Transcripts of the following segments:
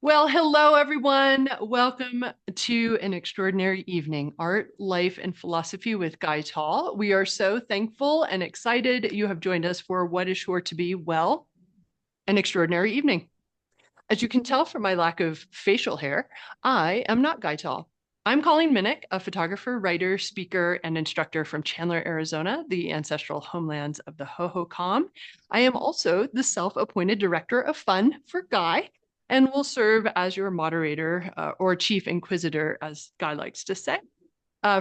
Well, hello, everyone. Welcome to An Extraordinary Evening, Art, Life, and Philosophy with Guy Tal. We are so thankful and excited you have joined us for what is sure to be, well, an extraordinary evening. As you can tell from my lack of facial hair, I am not Guy Tal. I'm Colleen Miniuk, a photographer, writer, speaker, and instructor from Chandler, Arizona, the ancestral homelands of the Hohokam. I am also the self-appointed director of fun for Guy and will serve as your moderator or chief inquisitor, as Guy likes to say,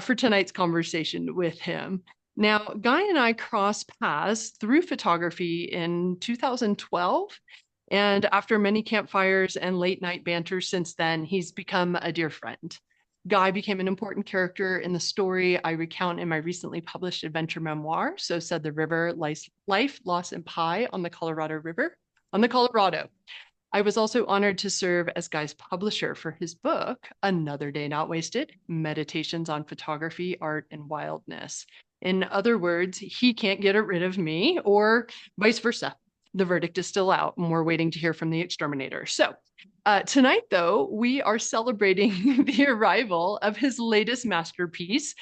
for tonight's conversation with him. Now, Guy and I crossed paths through photography in 2012. And after many campfires and late night banter since then, he's become a dear friend. Guy became an important character in the story I recount in my recently published adventure memoir, So Said the River, Life, Loss, and Pie on the Colorado River, on the Colorado. I was also honored to serve as Guy's publisher for his book, Another Day Not Wasted, Meditations on Photography, Art, and Wildness. In other words, he can't get rid of me, or vice versa. The verdict is still out, and we're waiting to hear from the exterminator. So, tonight, though, we are celebrating the arrival of his latest masterpiece,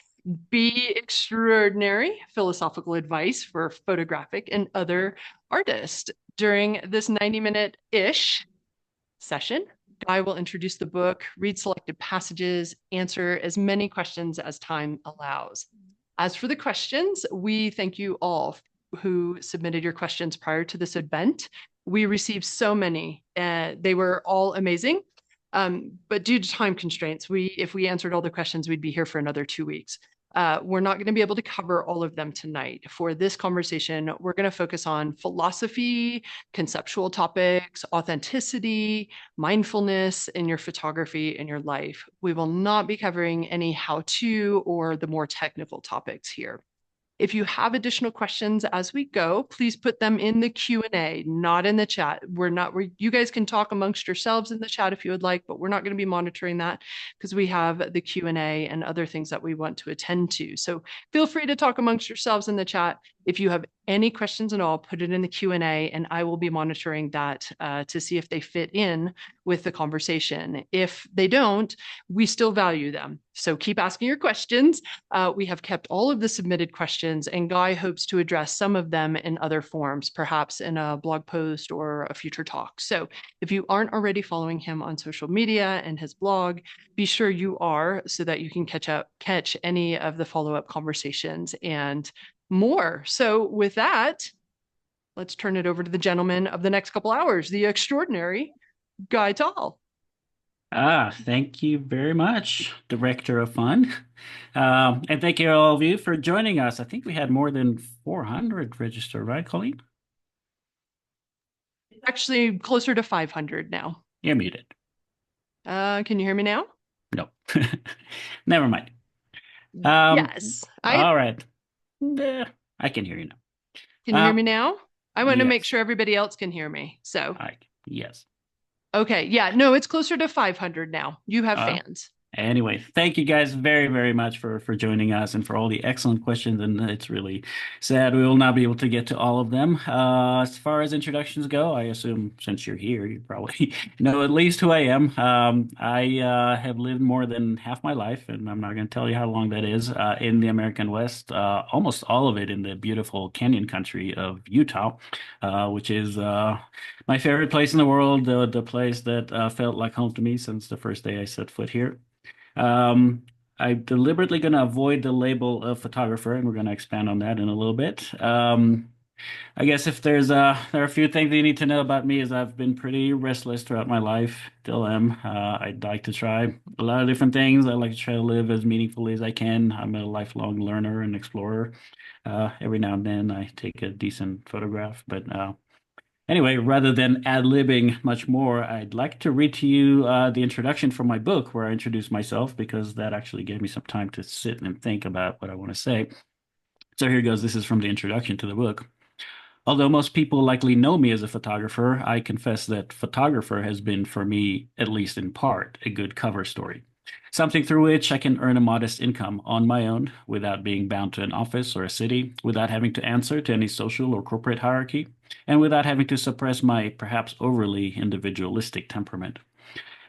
Be Extraordinary Philosophical Advice for Photographic and Other Artists. During this 90-minute-ish session, Guy will introduce the book, read selected passages, answer as many questions as time allows. As for the questions, we thank you all who submitted your questions prior to this event. We received so many, they were all amazing. But due to time constraints, if we answered all the questions, we'd be here for another 2 weeks. We're not going to be able to cover all of them tonight. For this conversation, we're going to focus on philosophy, conceptual topics, authenticity, mindfulness in your photography in your life. We will not be covering any how-to or the more technical topics here. If you have additional questions as we go, please put them in the Q&A, not in the chat. You guys can talk amongst yourselves in the chat if you would like, but we're not going to be monitoring that because we have the Q&A and other things that we want to attend to. So feel free to talk amongst yourselves in the chat. If you have any questions at all, put it in the Q&A and I will be monitoring that to see if they fit in with the conversation. If they don't, we still value them. So keep asking your questions. We have kept all of the submitted questions, and Guy hopes to address some of them in other forms, perhaps in a blog post or a future talk. So if you aren't already following him on social media and his blog, be sure you are so that you can catch any of the follow-up conversations and more. So with that, let's turn it over to the gentleman of the next couple hours, the extraordinary Guy Tal. Thank you very much, Director of Fun. And thank you all of you for joining us. I think we had more than 400 registered, right, Colleen? Actually, closer to 500 now. You're muted. Can you hear me now? No. Never mind. Um, Yes. all right. I can hear you now. Can you hear me now? I want to make Yes. sure everybody else can hear me. So, Yes. okay. Yeah, no, it's closer to 500 now. You have Uh, fans. Anyway, thank you guys very, very much for joining us and for all the excellent questions. And it's really sad we will not be able to get to all of them. As far as introductions go, I assume since you're here, you probably know at least who I am. I have lived more than half my life, and I'm not going to tell you how long that is, in the American West, almost all of it in the beautiful canyon country of Utah, which is my favorite place in the world, the place that felt like home to me since the first day I set foot here. Um, I'm deliberately going to avoid the label of photographer, and we're going to expand on that in a little bit. I guess if there are a few things you need to know about me is I've been pretty restless throughout my life, still am. I'd like to try a lot of different things. I like to try to live as meaningfully as I can. I'm a lifelong learner and explorer. Every now and then I take a decent photograph, but anyway, rather than ad-libbing much more, I'd like to read to you the introduction from my book where I introduce myself because that actually gave me some time to sit and think about what I want to say. So here goes. This is from the introduction to the book. Although most people likely know me as a photographer, I confess that photographer has been, for me, at least in part, a good cover story. Something through which I can earn a modest income on my own without being bound to an office or a city, without having to answer to any social or corporate hierarchy, and without having to suppress my perhaps overly individualistic temperament.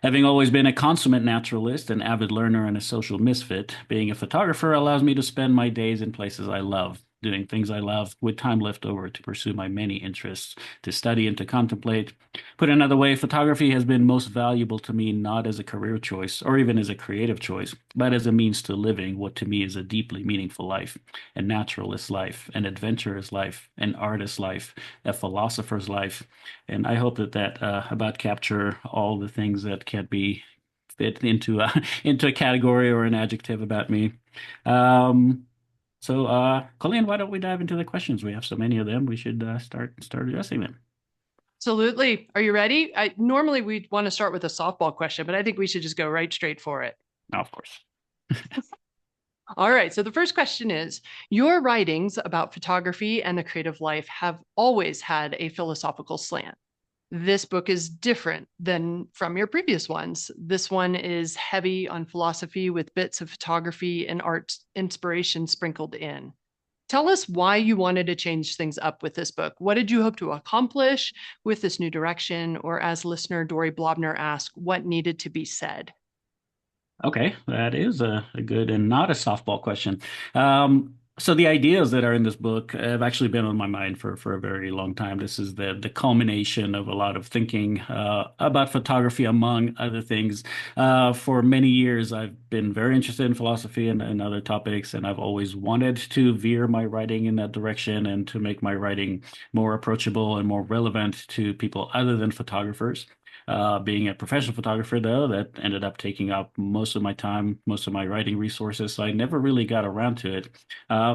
Having always been a consummate naturalist, an avid learner, and a social misfit, being a photographer allows me to spend my days in places I love, doing things I love, with time left over to pursue my many interests, to study and to contemplate. Put another way, photography has been most valuable to me not as a career choice or even as a creative choice, but as a means to living what to me is a deeply meaningful life, a naturalist's life, an adventurer's life, an artist's life, a philosopher's life. And I hope that about capture all the things that can be fit into a into a category or an adjective about me. Um, Colleen, why don't we dive into the questions? We have so many of them. We should start addressing them. Absolutely. Are you ready? Normally we'd want to start with a softball question, but I think we should just go right straight for it. Oh, of course. All right. So the first question is, your writings about photography and the creative life have always had a philosophical slant. This book is different than from your previous ones. This one is heavy on philosophy with bits of photography and art inspiration sprinkled in. Tell us why you wanted to change things up with this book. What did you hope to accomplish with this new direction? Or, as listener Dory Blobner asked, what needed to be said? Okay, that is a good and not a softball question. So the ideas that are in this book have actually been on my mind for a very long time. This is the culmination of a lot of thinking about photography, among other things. For many years, I've been very interested in philosophy and other topics, and I've always wanted to veer my writing in that direction and to make my writing more approachable and more relevant to people other than photographers. Being a professional photographer, though, that ended up taking up most of my time, most of my writing resources. So I never really got around to it.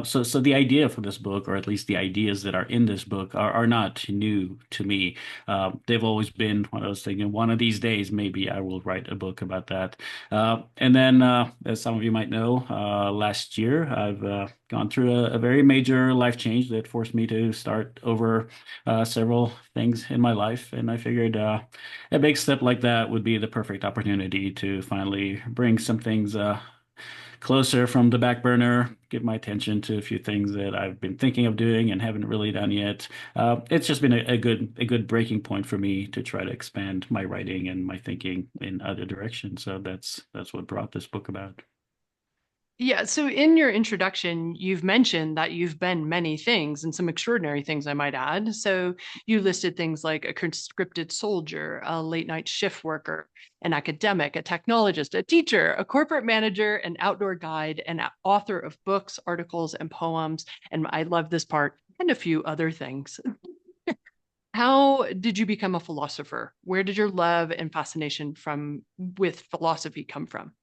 So the idea for this book, or at least the ideas that are in this book, are not new to me. They've always been what I was thinking. One of these days, maybe I will write a book about that. And then, as some of you might know, last year I've gone through a very major life change that forced me to start over several things in my life, and I figured a big step like that would be the perfect opportunity to finally bring some things closer from the back burner, give my attention to a few things that I've been thinking of doing and haven't really done yet. It's just been a good breaking point for me to try to expand my writing and my thinking in other directions. So that's what brought this book about. Yeah, so in your introduction, you've mentioned that you've been many things and some extraordinary things, I might add. So you listed things like a conscripted soldier, a late night shift worker, an academic, a technologist, a teacher, a corporate manager, an outdoor guide, an author of books, articles, and poems. And I love this part, and a few other things. How did you become a philosopher? Where did your love and fascination from with philosophy come from?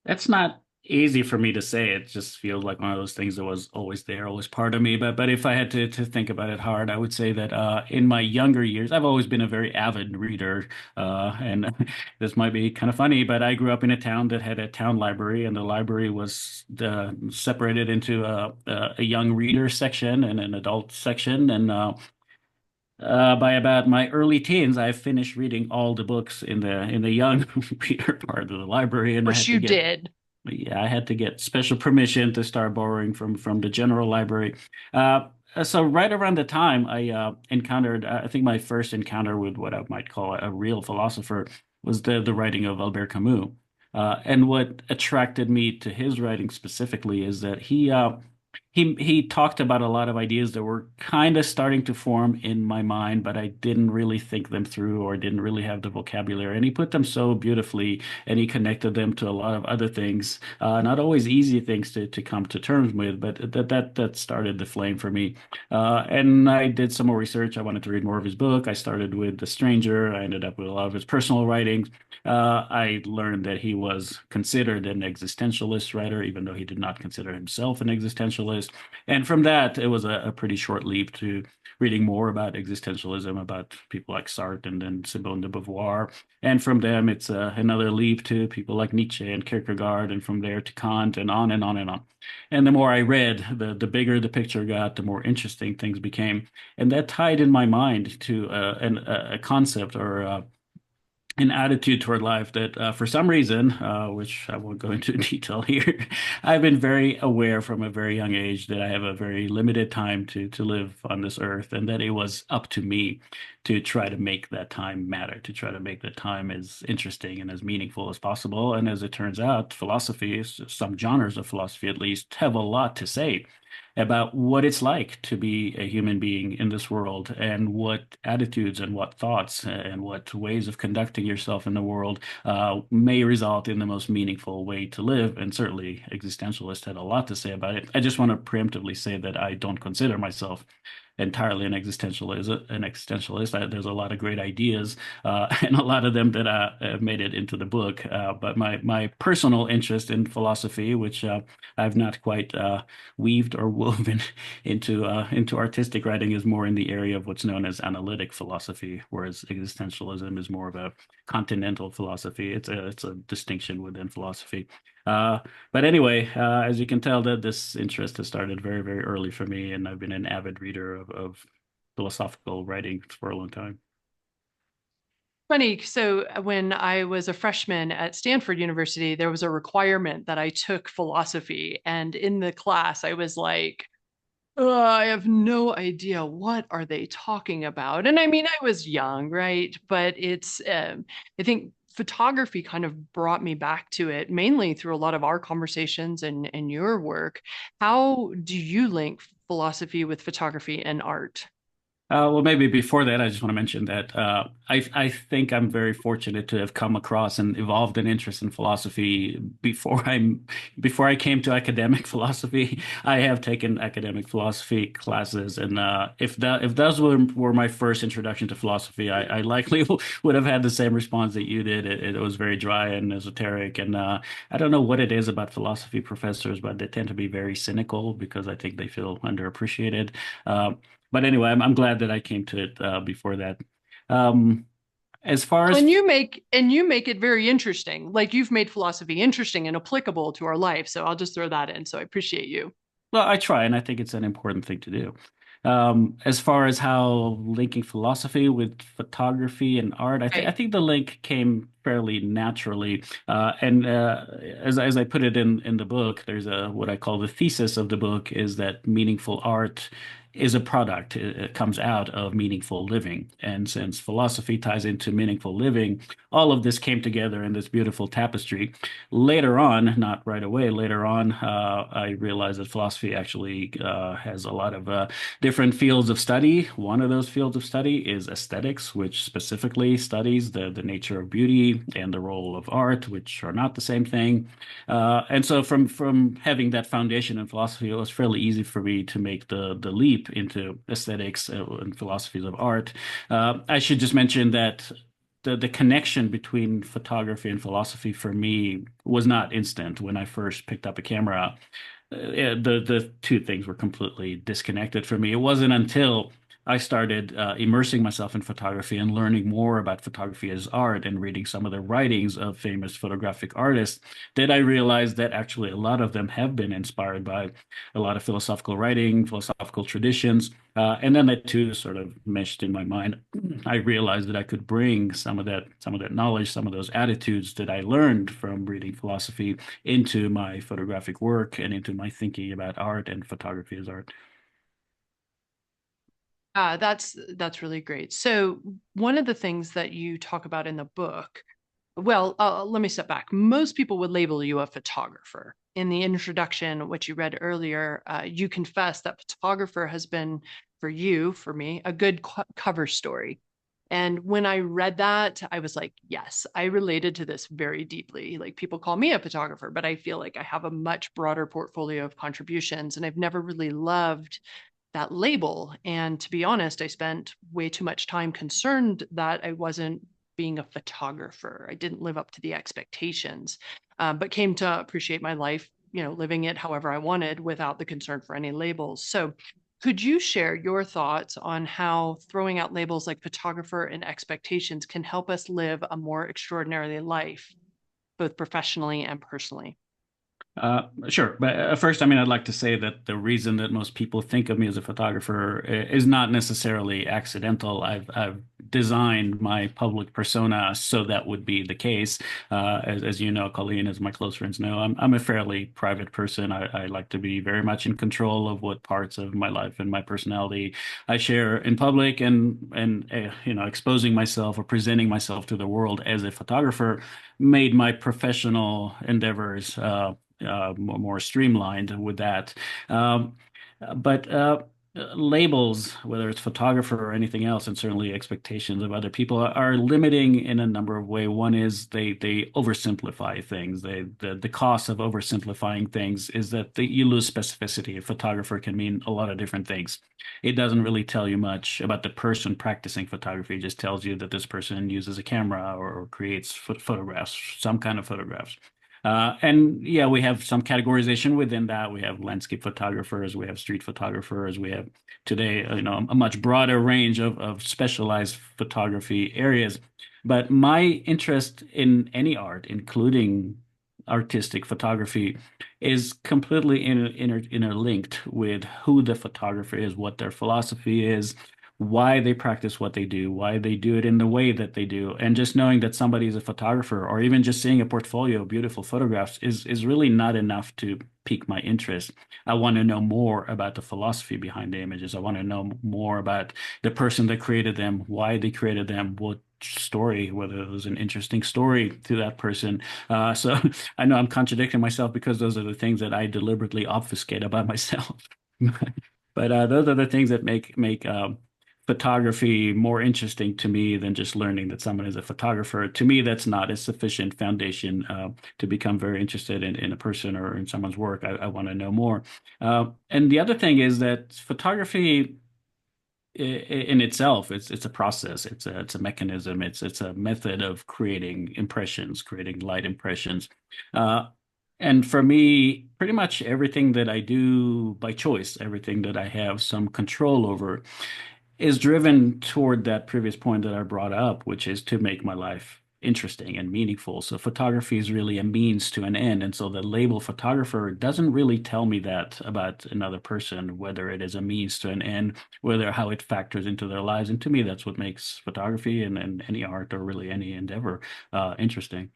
That's not easy for me to say. It just feels like one of those things that was always there, always part of me. But if I had to think about it hard, I would say that in my younger years, I've always been a very avid reader. And this might be kind of funny, but I grew up in a town that had a town library, and the library was separated into a young reader section and an adult section. And by about my early teens, I finished reading all the books in the young reader part of the library, Of and I course, had to you get did. yeah, I had to get special permission to start borrowing from the general library. Uh, so right around the time I encountered, I think my first encounter with what I might call a real philosopher was the writing of Albert Camus. And what attracted me to his writing specifically is that he talked about a lot of ideas that were kind of starting to form in my mind, but I didn't really think them through or didn't really have the vocabulary. And he put them so beautifully, and he connected them to a lot of other things, not always easy things to come to terms with, but that started the flame for me. And I did some more research. I wanted to read more of his book. I started with The Stranger. I ended up with a lot of his personal writings. I learned that he was considered an existentialist writer, even though he did not consider himself an existentialist. And from that, it was a pretty short leap to reading more about existentialism, about people like Sartre and then Simone de Beauvoir. And from them, it's another leap to people like Nietzsche and Kierkegaard, and from there to Kant, and on and on and on. And the more I read, the bigger the picture got, the more interesting things became. And that tied in my mind to a concept or an attitude toward life that, for some reason, which I won't go into detail here, I've been very aware from a very young age that I have a very limited time to live on this earth, and that it was up to me to try to make that time matter, to try to make that time as interesting and as meaningful as possible. And as it turns out, philosophy, some genres of philosophy at least, have a lot to say about what it's like to be a human being in this world, and what attitudes and what thoughts and what ways of conducting yourself in the world may result in the most meaningful way to live. And certainly existentialists had a lot to say about it. I just want to preemptively say that I don't consider myself entirely an existentialist. There's a lot of great ideas, and a lot of them that have made it into the book. But my personal interest in philosophy, which I've not quite weaved or woven into artistic writing, is more in the area of what's known as analytic philosophy, whereas existentialism is more of a continental philosophy. It's a distinction within philosophy. Uh, but anyway, as you can tell, that this interest has started very, very early for me, and I've been an avid reader of philosophical writing for a long time. Funny. So when I was a freshman at Stanford University, there was a requirement that I took philosophy. And in the class, I was like, I have no idea what are they talking about. And I mean, I was young, right? But I think photography kind of brought me back to it, mainly through a lot of our conversations and your work. How do you link philosophy with photography and art? Well, maybe before that, I just want to mention that I think I'm very fortunate to have come across and evolved an interest in philosophy before I came to academic philosophy. I have taken academic philosophy classes, and if those were my first introduction to philosophy, I likely would have had the same response that you did. It was very dry and esoteric, and I don't know what it is about philosophy professors, but they tend to be very cynical because I think they feel underappreciated. Uh, but anyway, I'm glad that I came to it before that. Um, as far Well, as and you make it very interesting. Like you've made philosophy interesting and applicable to our life. So I'll just throw that in. So I appreciate you. Well, I try, and I think it's an important thing to do. As far as how linking philosophy with photography and art, I Right. think the link came fairly naturally. And as I put it in the book, there's a what I call the thesis of the book is that meaningful art is a product. It comes out of meaningful living. And since philosophy ties into meaningful living, all of this came together in this beautiful tapestry. Later on, not right away, later on, I realized that philosophy actually has a lot of different fields of study. One of those fields of study is aesthetics, which specifically studies the nature of beauty and the role of art, which are not the same thing. And so from having that foundation in philosophy, it was fairly easy for me to make the leap into aesthetics and philosophies of art. I should just mention that the connection between photography and philosophy for me was not instant when I first picked up a camera. The two things were completely disconnected for me. It wasn't until I started immersing myself in photography and learning more about photography as art and reading some of the writings of famous photographic artists that I realized that actually a lot of them have been inspired by a lot of philosophical writing, philosophical traditions. And then that too sort of meshed in my mind. I realized that I could bring some of that knowledge, some of those attitudes that I learned from reading philosophy into my photographic work and into my thinking about art and photography as art. That's really great. So one of the things that you talk about in the book, well, let me step back. Most people would label you a photographer. In the introduction, which you read earlier, you confess that photographer has been for you, for me, a good cover story. And when I read that, I was like, yes, I related to this very deeply. Like people call me a photographer, but I feel like I have a much broader portfolio of contributions, and I've never really loved that label. And to be honest, I spent way too much time concerned that I wasn't being a photographer. I didn't live up to the expectations, but came to appreciate my life, living it however I wanted without the concern for any labels. So, could you share your thoughts on how throwing out labels like photographer and expectations can help us live a more extraordinary life, both professionally and personally? Sure, but first, I mean, I'd like to say that the reason that most people think of me as a photographer is not necessarily accidental. I've designed my public persona so that would be the case. As you know, Colleen, as my close friends know, I'm a fairly private person. I like to be very much in control of what parts of my life and my personality I share in public, and exposing myself or presenting myself to the world as a photographer made my professional endeavors more streamlined with that. Um, but labels, whether it's photographer or anything else, and certainly expectations of other people are limiting in a number of ways. One is they oversimplify things. The cost of oversimplifying things is that you lose specificity. A photographer can mean a lot of different things. It doesn't really tell you much about the person practicing photography. It just tells you that this person uses a camera or creates photographs, some kind of photographs. And yeah, we have some categorization within that. We have landscape photographers, we have street photographers, we have today, a much broader range of specialized photography areas. But my interest in any art, including artistic photography, is completely interlinked with who the photographer is, what their philosophy is, why they practice what they do, why they do it in the way that they do. And just knowing that somebody is a photographer or even just seeing a portfolio of beautiful photographs is really not enough to pique my interest. I want to know more about the philosophy behind the images. I want to know more about the person that created them, why they created them, what story, whether it was an interesting story to that person. So I know I'm contradicting myself because those are the things that I deliberately obfuscate about myself. But those are the things that make photography more interesting to me than just learning that someone is a photographer. To me, that's not a sufficient foundation to become very interested in a person or in someone's work. I want to know more. And the other thing is that photography in itself, it's a process. It's a mechanism. It's a method of creating impressions, creating light impressions. Uh, and for me, pretty much everything that I do by choice, everything that I have some control over, is driven toward that previous point that I brought up, which is to make my life interesting and meaningful. So photography is really a means to an end. And so the label photographer doesn't really tell me that about another person, whether it is a means to an end, whether how it factors into their lives. And to me, that's what makes photography and any art or really any endeavor interesting.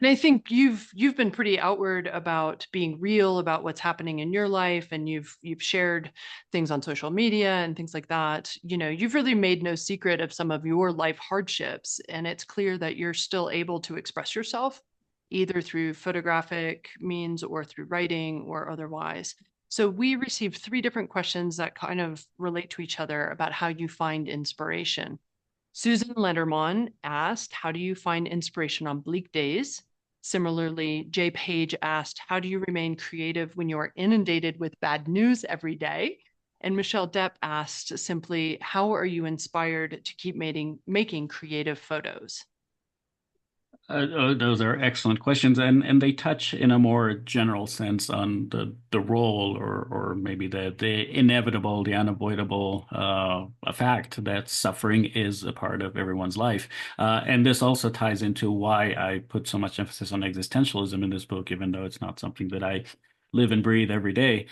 And I think you've been pretty outward about being real about what's happening in your life, and you've shared things on social media and things like that. You've really made no secret of some of your life hardships, and it's clear that you're still able to express yourself either through photographic means or through writing or otherwise. So we received three different questions that kind of relate to each other about how you find inspiration. Susan Lenderman asked, how do you find inspiration on bleak days? Similarly, Jay Page asked, how do you remain creative when you are inundated with bad news every day? And Michelle Depp asked simply, how are you inspired to keep making creative photos? Those are excellent questions, and they touch in a more general sense on the role or maybe the inevitable, the unavoidable fact that suffering is a part of everyone's life. And this also ties into why I put so much emphasis on existentialism in this book, even though it's not something that I live and breathe every day.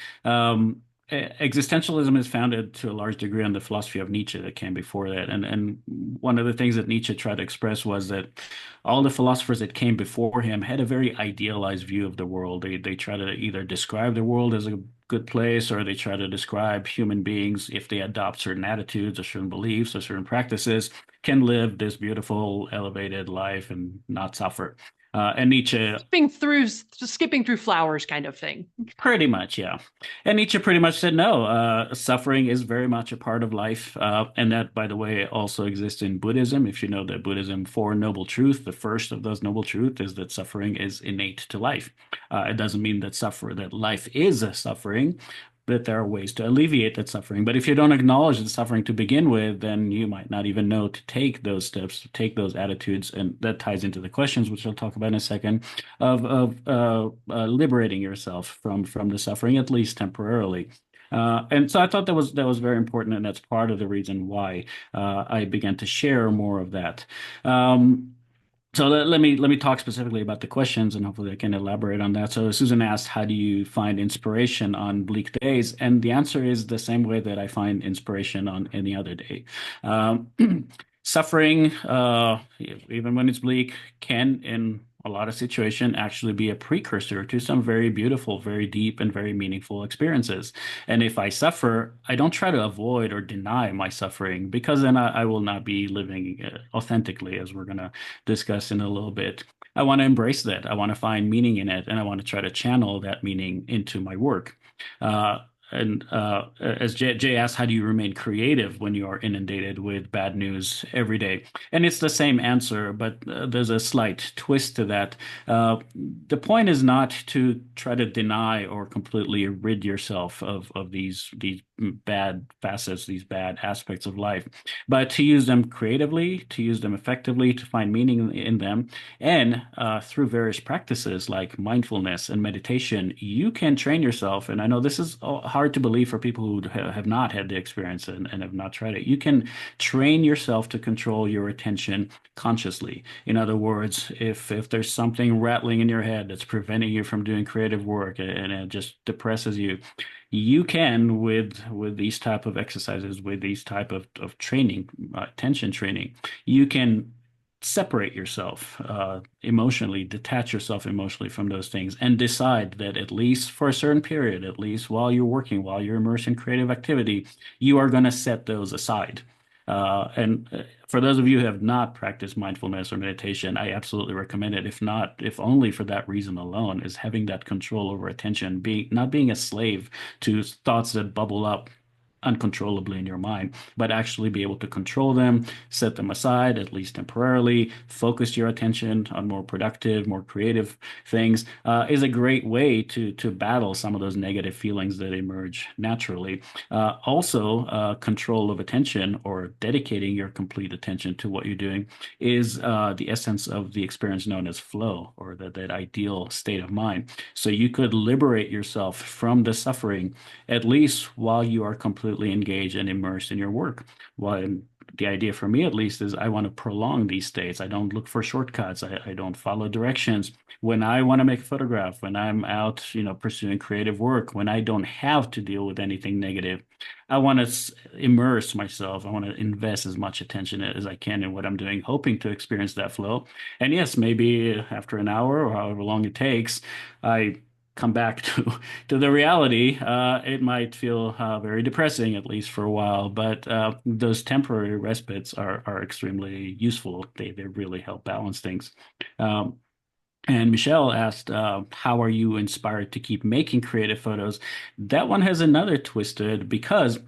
Existentialism is founded to a large degree on the philosophy of Nietzsche that came before that. And one of the things that Nietzsche tried to express was that all the philosophers that came before him had a very idealized view of the world. They try to either describe the world as a good place or they try to describe human beings, if they adopt certain attitudes or certain beliefs or certain practices, can live this beautiful, elevated life and not suffer. And Nietzsche Skipping through flowers kind of thing. pretty much, yeah. And Nietzsche pretty much said no, suffering is very much a part of life. And that, by the way, also exists in Buddhism. If you know that Buddhism, Four Noble Truths, the first of those noble truths is that suffering is innate to life. It doesn't mean that life is a suffering, that there are ways to alleviate that suffering. But if you don't acknowledge the suffering to begin with, then you might not even know to take those steps, to take those attitudes. And that ties into the questions, which I'll talk about in a second, of liberating yourself from the suffering, at least temporarily. And so I thought that was very important, and that's part of the reason why I began to share more of that. So let me talk specifically about the questions, and hopefully I can elaborate on that. So Susan asked, "How do you find inspiration on bleak days?" And the answer is the same way that I find inspiration on any other day. Um, Suffering, even when it's bleak, can, in a lot of situations, actually be a precursor to some very beautiful, very deep, and very meaningful experiences. And if I suffer, I don't try to avoid or deny my suffering, because then I will not be living authentically, as we're gonna discuss in a little bit. I want to embrace that. I want to find meaning in it, and I want to try to channel that meaning into my work. Uh, and as Jay asked, how do you remain creative when you are inundated with bad news every day? And it's the same answer, but there's a slight twist to that. Uh, the point is not to try to deny or completely rid yourself of these bad facets, these bad aspects of life, but to use them creatively, to use them effectively, to find meaning in them. And through various practices like mindfulness and meditation, you can train yourself. And I know this is hard to believe for people who have not had the experience and have not tried it. You can train yourself to control your attention consciously. In other words, if there's something rattling in your head that's preventing you from doing creative work and it just depresses you, you can with these type of exercises, with these type of training, attention training, you can separate yourself emotionally, detach yourself emotionally from those things, and decide that at least for a certain period, at least while you're working, while you're immersed in creative activity, you are going to set those aside. And for those of you who have not practiced mindfulness or meditation, I absolutely recommend it. If not, if only for that reason alone, is having that control over attention, being not being a slave to thoughts that bubble up uncontrollably in your mind, but actually be able to control them, set them aside, at least temporarily, focus your attention on more productive, more creative things, is a great way to battle some of those negative feelings that emerge naturally. Also, control of attention or dedicating your complete attention to what you're doing is the essence of the experience known as flow, or that ideal state of mind. So you could liberate yourself from the suffering at least while you are completely engaged and immersed in your work. Well, the idea for me, at least, is I want to prolong these states. I don't look for shortcuts. I don't follow directions. When I want to make a photograph, when I'm out, pursuing creative work, when I don't have to deal with anything negative, I want to immerse myself. I want to invest as much attention as I can in what I'm doing, hoping to experience that flow. And yes, maybe after an hour or however long it takes, I come back to the reality. It might feel very depressing, at least for a while, but those temporary respites are extremely useful. They really help balance things. Um, and Michelle asked, "How are you inspired to keep making creative photos?" That one has another twist to it because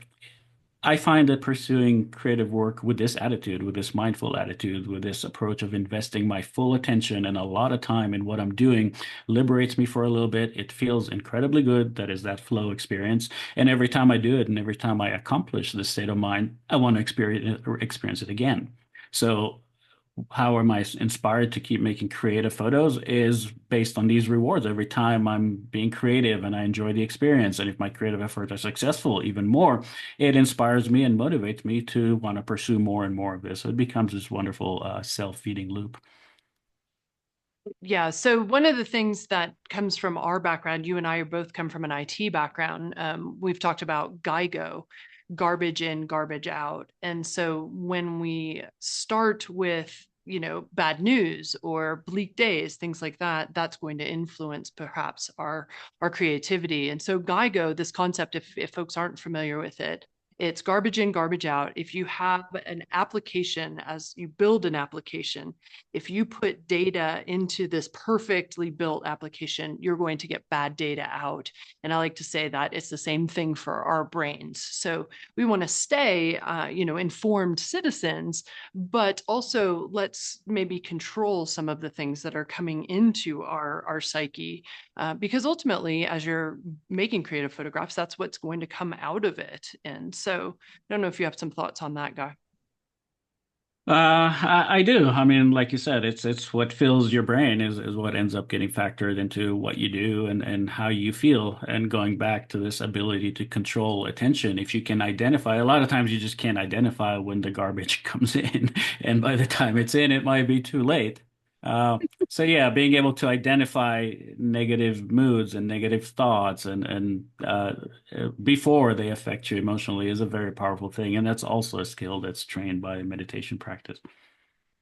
I find that pursuing creative work with this attitude, with this mindful attitude, with this approach of investing my full attention and a lot of time in what I'm doing liberates me for a little bit. It feels incredibly good. That is that flow experience. And every time I do it and every time I accomplish this state of mind, I want to experience it again. So how am I inspired to keep making creative photos is based on these rewards. Every time I'm being creative and I enjoy the experience, and if my creative efforts are successful, even more, it inspires me and motivates me to want to pursue more and more of this. So it becomes this wonderful self-feeding loop. Yeah. So one of the things that comes from our background, you and I both come from an IT background. We've talked about GIGO, garbage in, garbage out. And so when we start with, bad news or bleak days, things like that, that's going to influence perhaps our creativity. And so GIGO, this concept, if folks aren't familiar with it, it's garbage in, garbage out. If you have an application, as you build an application, if you put data into this perfectly built application, you're going to get bad data out. And I like to say that it's the same thing for our brains. So we want to stay, informed citizens, but also let's maybe control some of the things that are coming into our psyche, because ultimately, as you're making creative photographs, that's what's going to come out of it. And so I don't know if you have some thoughts on that, Guy. I do. I mean, like you said, it's what fills your brain is what ends up getting factored into what you do and how you feel. And going back to this ability to control attention, if you can identify, a lot of times you just can't identify when the garbage comes in, and by the time it's in, it might be too late. So yeah, being able to identify negative moods and negative thoughts and before they affect you emotionally is a very powerful thing, and that's also a skill that's trained by meditation practice.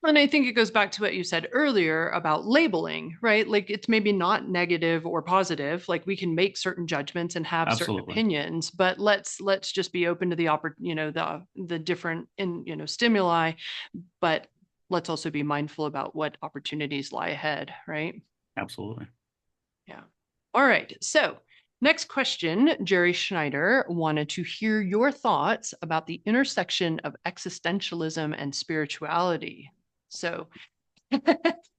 And I think it goes back to what you said earlier about labeling, right? Like it's maybe not negative or positive. Like we can make certain judgments and have certain Absolutely, opinions, but let's just be open to the the different stimuli, but let's also be mindful about what opportunities lie ahead, right? absolutely. Yeah. All right. So, next question, Jerry Schneider wanted to hear your thoughts about the intersection of existentialism and spirituality. So,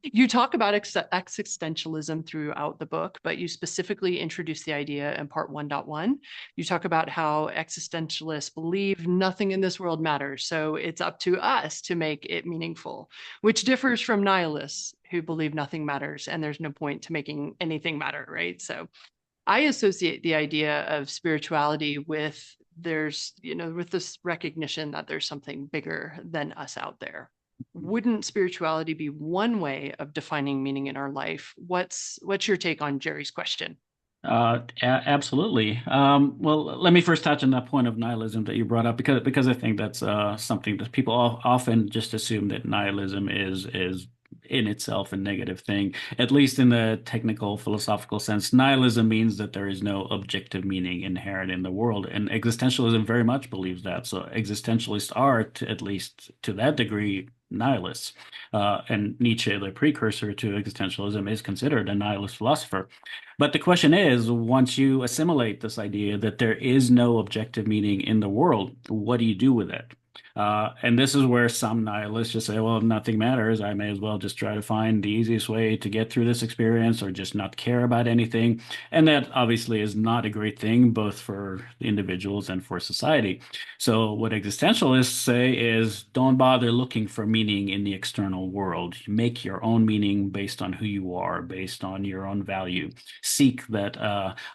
you talk about existentialism throughout the book, but you specifically introduce the idea in part 1.1. You talk about how existentialists believe nothing in this world matters. So it's up to us to make it meaningful, which differs from nihilists who believe nothing matters and there's no point to making anything matter, right? So I associate the idea of spirituality with with this recognition that there's something bigger than us out there. Wouldn't spirituality be one way of defining meaning in our life? What's your take on Jerry's question? Absolutely. Well, let me first touch on that point of nihilism that you brought up because I think that's something that people often just assume that nihilism is in itself a negative thing. At least in the technical philosophical sense, nihilism means that there is no objective meaning inherent in the world, and existentialism very much believes that. So existentialists are, at least to that degree, nihilists. And Nietzsche, the precursor to existentialism, is considered a nihilist philosopher. But the question is, once you assimilate this idea that there is no objective meaning in the world, what do you do with it? And this is where some nihilists just say, well, if nothing matters, I may as well just try to find the easiest way to get through this experience or just not care about anything. And that obviously is not a great thing, both for individuals and for society. So, what existentialists say is don't bother looking for meaning in the external world. Make your own meaning based on who you are, based on your own value. Seek that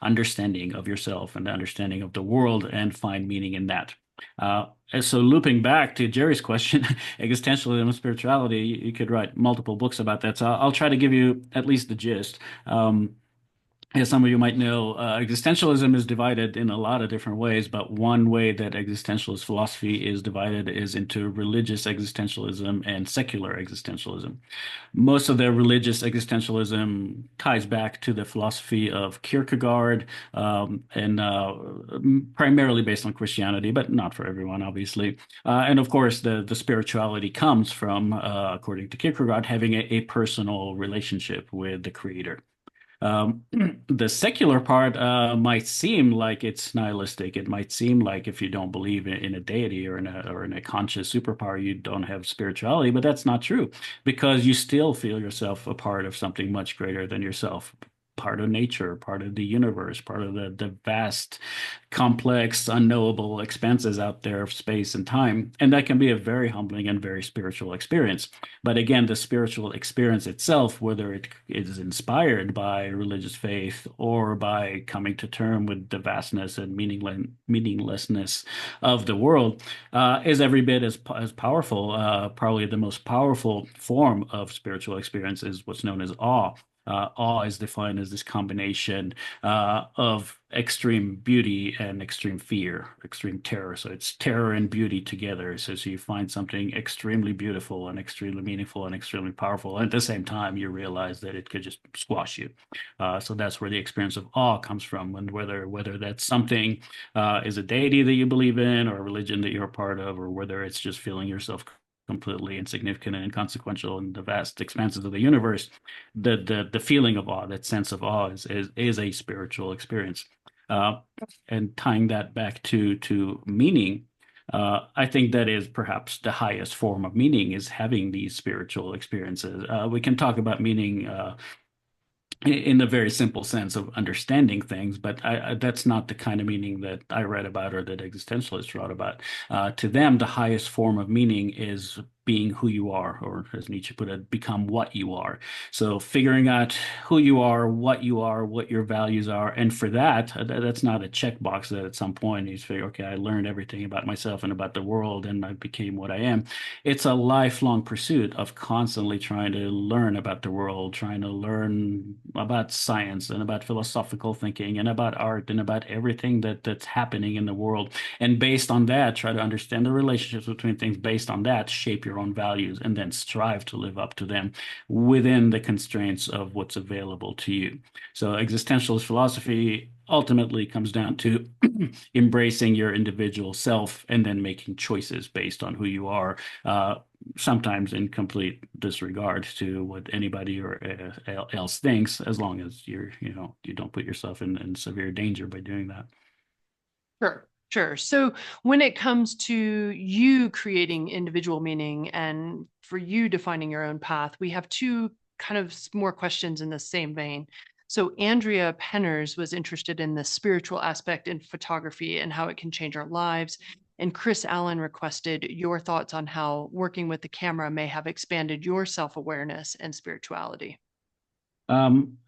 understanding of yourself and the understanding of the world and find meaning in that. And so looping back to Jerry's question, existentialism and spirituality, you could write multiple books about that. So I'll try to give you at least the gist. As some of you might know, existentialism is divided in a lot of different ways, but one way that existentialist philosophy is divided is into religious existentialism and secular existentialism. Most of their religious existentialism ties back to the philosophy of Kierkegaard, and primarily based on Christianity, but not for everyone, obviously. And of course, the spirituality comes from, according to Kierkegaard, having a personal relationship with the Creator. Um, the secular part might seem like it's nihilistic. It might seem like if you don't believe in a deity or in a conscious superpower, you don't have spirituality. But that's not true because you still feel yourself a part of something much greater than yourself. Part of nature, part of the universe, part of the vast, complex, unknowable expanses out there of space and time. And that can be a very humbling and very spiritual experience. But again, the spiritual experience itself, whether it is inspired by religious faith or by coming to term with the vastness and meaninglessness of the world, is every bit as powerful. Probably the most powerful form of spiritual experience is what's known as awe. Awe is defined as this combination of extreme beauty and extreme fear, extreme terror. So it's terror and beauty together. So you find something extremely beautiful and extremely meaningful and extremely powerful. And at the same time, you realize that it could just squash you. So that's where the experience of awe comes from. And whether that's something is a deity that you believe in or a religion that you're a part of, or whether it's just feeling yourself completely insignificant and inconsequential in the vast expanses of the universe, the feeling of awe, that sense of awe, is a spiritual experience. Uh, and tying that back to meaning, I think that is perhaps the highest form of meaning is having these spiritual experiences. We can talk about meaning in the very simple sense of understanding things, but that's not the kind of meaning that I read about or that existentialists wrote about. To them, the highest form of meaning is being who you are, or as Nietzsche put it, become what you are. So figuring out who you are, what your values are, and for that, that's not a checkbox that at some point you figure, okay, I learned everything about myself and about the world, and I became what I am. It's a lifelong pursuit of constantly trying to learn about the world, trying to learn about science and about philosophical thinking and about art and about everything that's happening in the world. And based on that, try to understand the relationships between things. Based on that, shape your own values and then strive to live up to them within the constraints of what's available to you. So existentialist philosophy ultimately comes down to embracing your individual self and then making choices based on who you are, uh, sometimes in complete disregard to what anybody or else thinks, as long as you don't put yourself in severe danger by doing that. Sure, sure. So when it comes to you creating individual meaning and for you defining your own path, we have two kind of more questions in the same vein. So Andrea Penners was interested in the spiritual aspect in photography and how it can change our lives. And Chris Allen requested your thoughts on how working with the camera may have expanded your self-awareness and spirituality.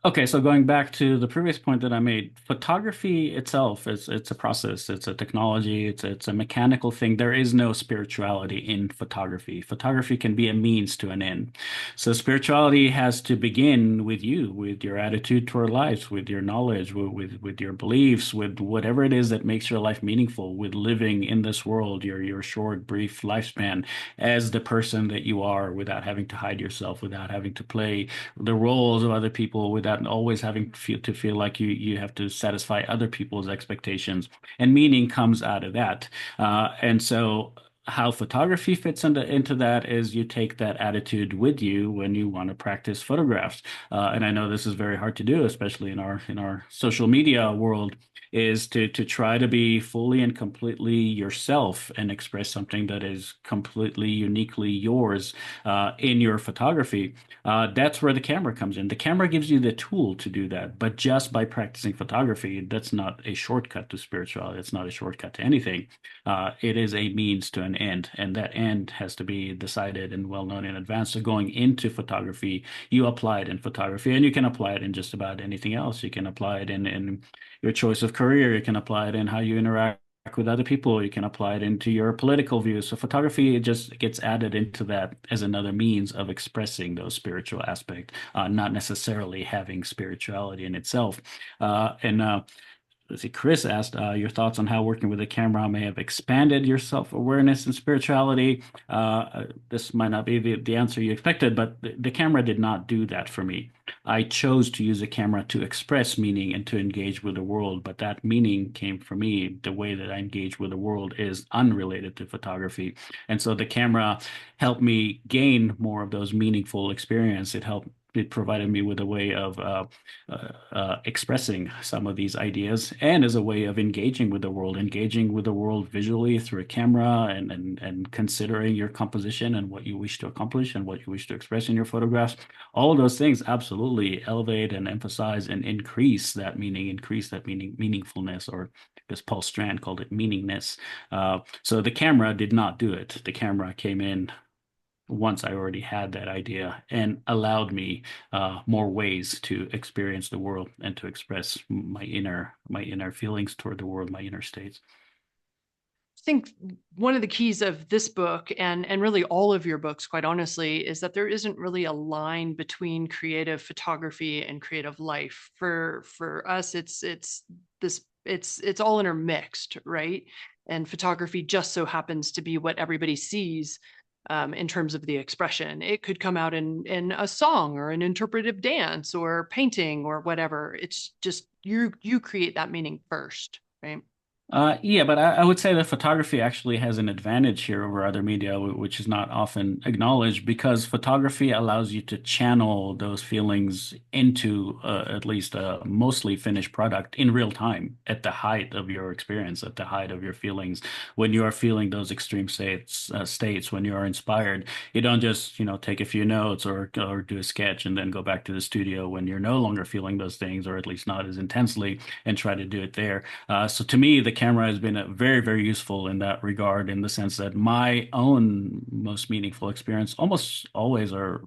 Okay, so going back to the previous point that I made, photography itself is it's a process, it's a technology, it's a mechanical thing. There is no spirituality in photography. Photography can be a means to an end. So spirituality has to begin with you, with your attitude toward life, with your knowledge, with your beliefs, with whatever it is that makes your life meaningful, with living in this world, your short, brief lifespan as the person that you are without having to hide yourself, without having to play the roles of other people without always having to feel like you have to satisfy other people's expectations. And meaning comes out of that. And so how photography fits into that is you take that attitude with you when you want to practice photographs. And I know this is very hard to do, especially in our social media world, is to try to be fully and completely yourself and express something that is completely uniquely yours in your photography. That's where the camera comes in. The camera gives you the tool to do that, but just by practicing photography, that's not a shortcut to spirituality. It's not a shortcut to anything. It is a means to an end, and that end has to be decided and well known in advance. So going into photography, you apply it in photography, and you can apply it in just about anything else. You can apply it in your choice of career. You can apply it in how you interact with other people. You can apply it into your political views. So photography, it just gets added into that as another means of expressing those spiritual aspects, not necessarily having spirituality in itself. And Let's see, Chris asked your thoughts on how working with a camera may have expanded your self-awareness and spirituality. This might not be the answer you expected, but the camera did not do that for me. I chose to use a camera to express meaning and to engage with the world, but that meaning came from me. The way that I engage with the world is unrelated to photography. And so the camera helped me gain more of those meaningful experience. It provided me with a way of expressing some of these ideas and as a way of engaging with the world visually through a camera and considering your composition and what you wish to accomplish and what you wish to express in your photographs. All of those things absolutely elevate and emphasize and increase that meaningfulness, or as Paul Strand called it, meaningness. So the camera did not do it. The camera came in once I already had that idea and allowed me more ways to experience the world and to express my inner feelings toward the world, my inner states. I think one of the keys of this book and really all of your books, quite honestly, is that there isn't really a line between creative photography and creative life. For us, it's all intermixed, right? And photography just so happens to be what everybody sees in terms of the expression. It could come out in a song or an interpretive dance or painting or whatever. It's just you create that meaning first, right? Yeah, but I would say that photography actually has an advantage here over other media, which is not often acknowledged, because photography allows you to channel those feelings into at least a mostly finished product in real time at the height of your experience, at the height of your feelings. When you are feeling those extreme states, when you are inspired, you don't just, take a few notes or do a sketch and then go back to the studio when you're no longer feeling those things, or at least not as intensely, and try to do it there. So to me, the camera has been very, very useful in that regard, in the sense that my own most meaningful experience almost always are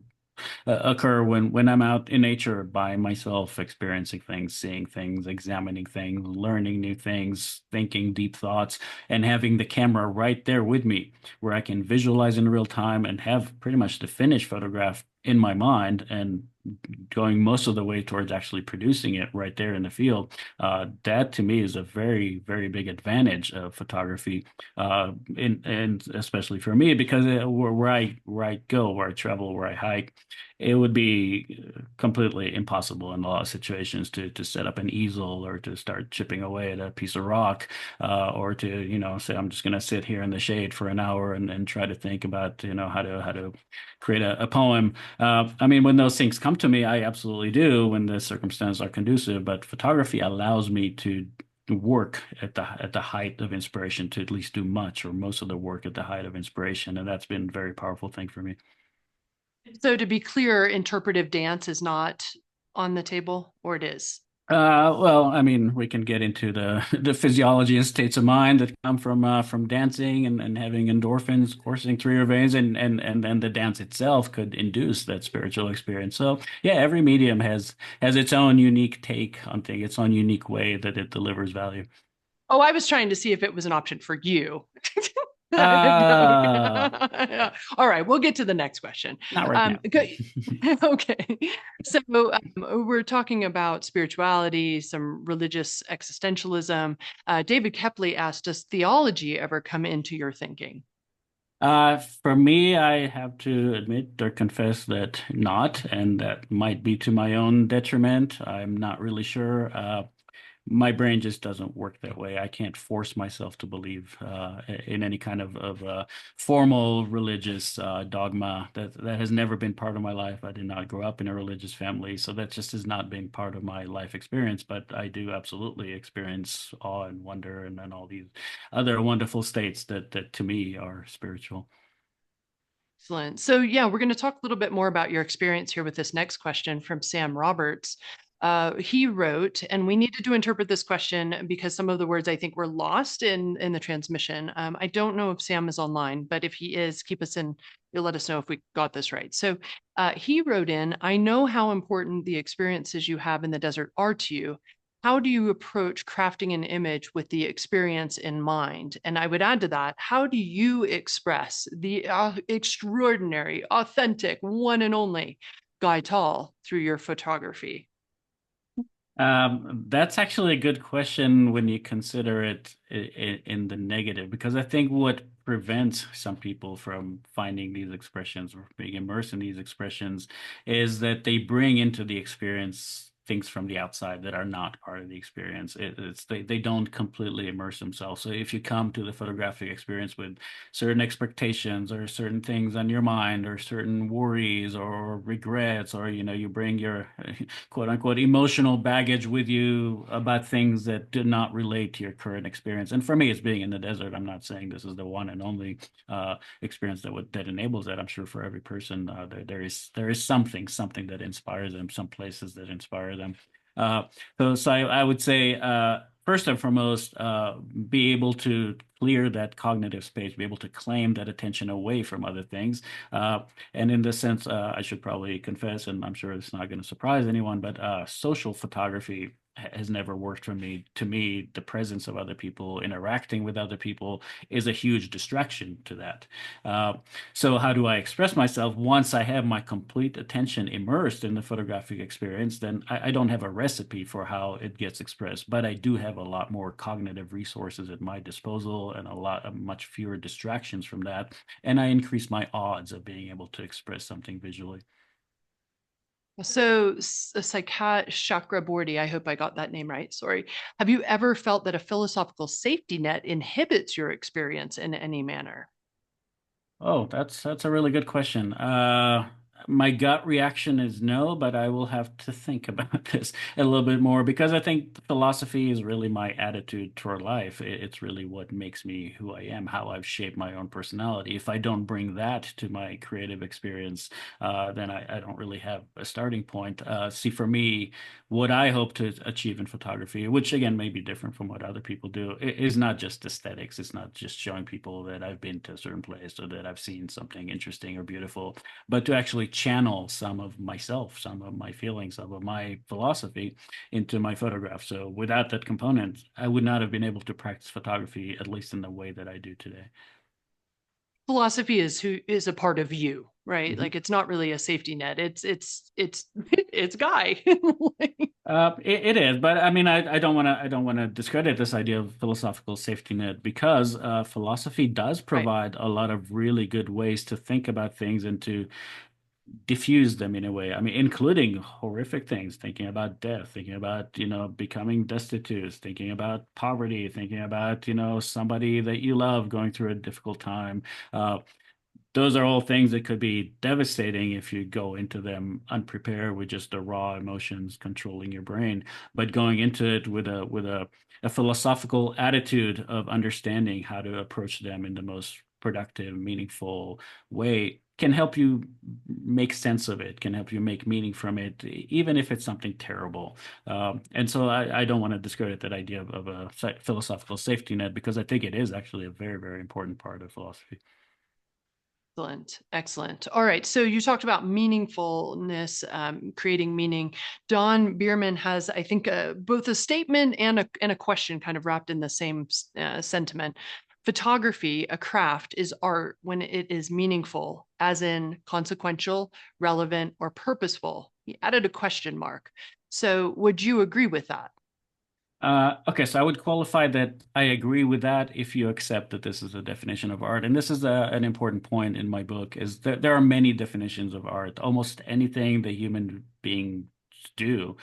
occur when I'm out in nature by myself, experiencing things, seeing things, examining things, learning new things, thinking deep thoughts, and having the camera right there with me, where I can visualize in real time and have pretty much the finished photograph in my mind and going most of the way towards actually producing it right there in the field. That to me is a very, very big advantage of photography, and especially for me, because where I go, where I travel, where I hike, it would be completely impossible in a lot of situations to set up an easel or to start chipping away at a piece of rock, or to, say I'm just going to sit here in the shade for an hour and try to think about, how to create a poem. I mean, when those things come to me, I absolutely do when the circumstances are conducive, but photography allows me to work at the height of inspiration, to at least do much or most of the work at the height of inspiration, and that's been a very powerful thing for me. So to be clear, interpretive dance is not on the table, or it is? Well, I mean, we can get into the the physiology and states of mind that come from dancing and having endorphins coursing through your veins, and then the dance itself could induce that spiritual experience. So yeah, every medium has its own unique take on things, its own unique way that it delivers value. Oh, I was trying to see if it was an option for you. Uh, Yeah. All right, we'll get to the next question. Not right now. Good. Okay. So we're talking about spirituality, some religious existentialism. David Kepley asked, does theology ever come into your thinking? For me, I have to admit or confess that not, and that might be to my own detriment. I'm not really sure. My brain just doesn't work that way. I can't force myself to believe in any kind of formal religious dogma. That has never been part of my life. I did not grow up in a religious family, so that just has not been part of my life experience. But I do absolutely experience awe and wonder and all these other wonderful states that to me are spiritual. Excellent. So, yeah, we're going to talk a little bit more about your experience here with this next question from Sam Roberts. He wrote, and we needed to interpret this question because some of the words I think were lost in the transmission. I don't know if Sam is online, but if he is, keep us in. You'll let us know if we got this right. So, he wrote in, I know how important the experiences you have in the desert are to you. How do you approach crafting an image with the experience in mind? And I would add to that, how do you express the extraordinary, authentic, one and only Guy Tal through your photography? That's actually a good question when you consider it in the negative, because I think what prevents some people from finding these expressions or being immersed in these expressions is that they bring into the experience things from the outside that are not part of the experience. They don't completely immerse themselves. So if you come to the photographic experience with certain expectations or certain things on your mind or certain worries or regrets, or you bring your quote unquote emotional baggage with you about things that do not relate to your current experience. And for me, it's being in the desert. I'm not saying this is the one and only experience that enables that. I'm sure for every person, there is something that inspires them, some places that inspire them. Uh, so I would say, first and foremost, be able to clear that cognitive space, be able to claim that attention away from other things. And in this sense, I should probably confess, and I'm sure it's not going to surprise anyone, but social photography has never worked for me. To me, the presence of other people, interacting with other people, is a huge distraction to that. Uh, so, how do I express myself? Once I have my complete attention immersed in the photographic experience, then I don't have a recipe for how it gets expressed, but I do have a lot more cognitive resources at my disposal and a lot of much fewer distractions from that. And I increase my odds of being able to express something visually. So, Psychat Chakraborty, I hope I got that name right. Sorry. Have you ever felt that a philosophical safety net inhibits your experience in any manner? Oh, that's a really good question. my gut reaction is no, but I will have to think about this a little bit more because I think philosophy is really my attitude toward life. It's really what makes me who I am, how I've shaped my own personality. If I don't bring that to my creative experience, then I don't really have a starting point. See, for me, what I hope to achieve in photography, which again may be different from what other people do, is not just aesthetics. It's not just showing people that I've been to a certain place or that I've seen something interesting or beautiful, but to actually channel some of myself, some of my feelings, some of my philosophy into my photograph. So without that component, I would not have been able to practice photography, at least in the way that I do today. Philosophy is who is a part of you, right? Mhm. Like it's not really a safety net. It's it's Guy. It is, but I mean, I don't want to discredit this idea of philosophical safety net because philosophy does Right. provide a lot of really good ways to think about things and to diffuse them in a way. I mean, including horrific things, thinking about death, thinking about, becoming destitute, thinking about poverty, thinking about, somebody that you love going through a difficult time. Uh, those are all things that could be devastating if you go into them unprepared with just the raw emotions controlling your brain. But going into it with a philosophical attitude of understanding how to approach them in the most productive, meaningful way can help you make sense of it, can help you make meaning from it, even if it's something terrible. And so I don't want to discredit that idea of a philosophical safety net because I think it is actually a very, very important part of philosophy. Excellent. Excellent. All right. So you talked about meaningfulness, creating meaning. Don Bierman has, I think, both a statement and a question kind of wrapped in the same sentiment. Photography, a craft, is art when it is meaningful, as in consequential, relevant, or purposeful. He added a question mark. So would you agree with that? Okay, so I would qualify that I agree with that if you accept that this is a definition of art. And this is an important point in my book, is that there are many definitions of art. Almost anything that human beings do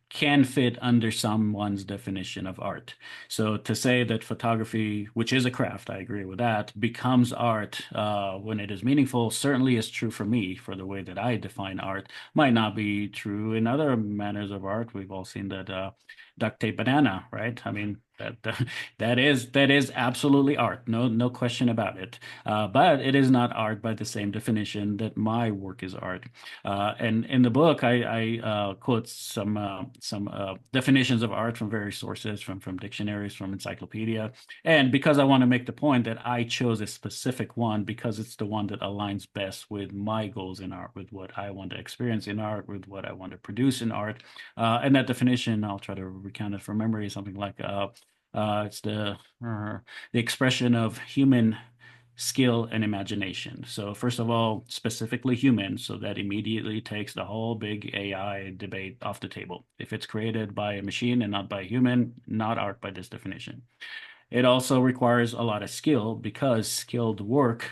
can fit under someone's definition of art. So to say that photography, which is a craft, I agree with that, becomes art when it is meaningful, certainly is true for me, for the way that I define art. Might not be true in other manners of art. We've all seen that duct tape banana, right? I mean, that is absolutely art, no question about it. But it is not art by the same definition that my work is art. And in the book, I quote some definitions of art from various sources, from dictionaries, from encyclopedia. And because I want to make the point that I chose a specific one because it's the one that aligns best with my goals in art, with what I want to experience in art, with what I want to produce in art. And that definition, I'll try to recount it from memory, something like it's the expression of human skill and imagination. So first of all, specifically human, so that immediately takes the whole big AI debate off the table. If it's created by a machine and not by a human, not art by this definition. It also requires a lot of skill because skilled work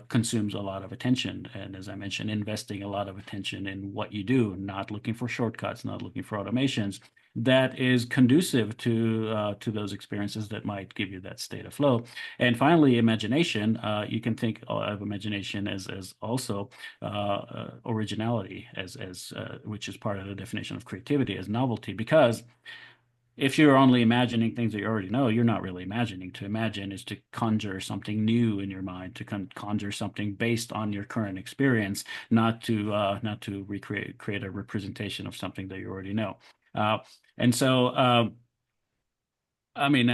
consumes a lot of attention. And as I mentioned, investing a lot of attention in what you do, not looking for shortcuts, not looking for automations. That is conducive to those experiences that might give you that state of flow. And finally, imagination. You can think of imagination as also originality, as which is part of the definition of creativity, as novelty, because if you're only imagining things that you already know, you're not really imagining. To imagine is to conjure something new in your mind, to conjure something based on your current experience, not to create a representation of something that you already know. Uh, and so, I mean,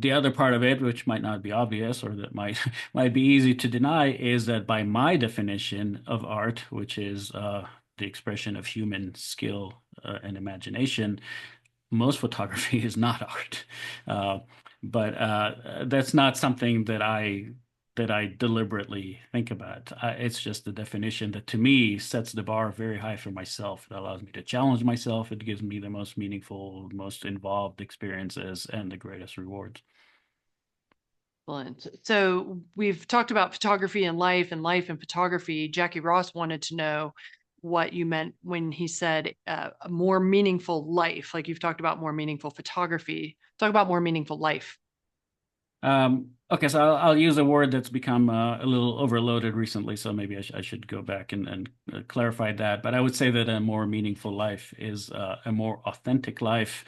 the other part of it, which might not be obvious or that might might be easy to deny, is that by my definition of art, which is the expression of human skill and imagination, most photography is not art. Uh, but that's not something that I deliberately think about. It's just the definition that to me sets the bar very high for myself. It allows me to challenge myself. It gives me the most meaningful, most involved experiences and the greatest rewards. Excellent. So we've talked about photography and life and photography. Jackie Ross wanted to know what you meant when he said a more meaningful life. Like you've talked about more meaningful photography. Talk about more meaningful life. Okay, so I'll use a word that's become a little overloaded recently, so maybe I should go back and clarify that. But I would say that a more meaningful life is a more authentic life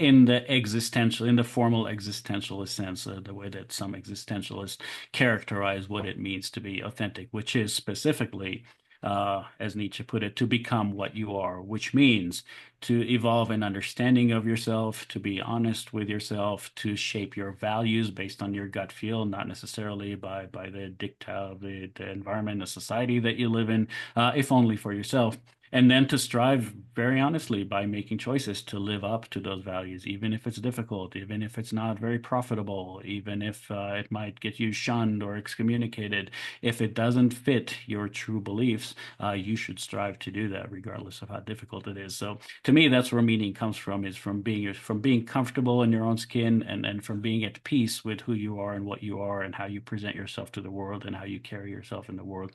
in the existential, in the formal existentialist sense, the way that some existentialists characterize what it means to be authentic, which is specifically, as Nietzsche put it, to become what you are, which means to evolve an understanding of yourself, to be honest with yourself, to shape your values based on your gut feel, not necessarily by the dictate of the environment, the society that you live in, if only for yourself. And then to strive very honestly by making choices to live up to those values, even if it's difficult, even if it's not very profitable, even if it might get you shunned or excommunicated. If it doesn't fit your true beliefs, you should strive to do that regardless of how difficult it is. So to me, that's where meaning comes from, is from being comfortable in your own skin and from being at peace with who you are and what you are and how you present yourself to the world and how you carry yourself in the world.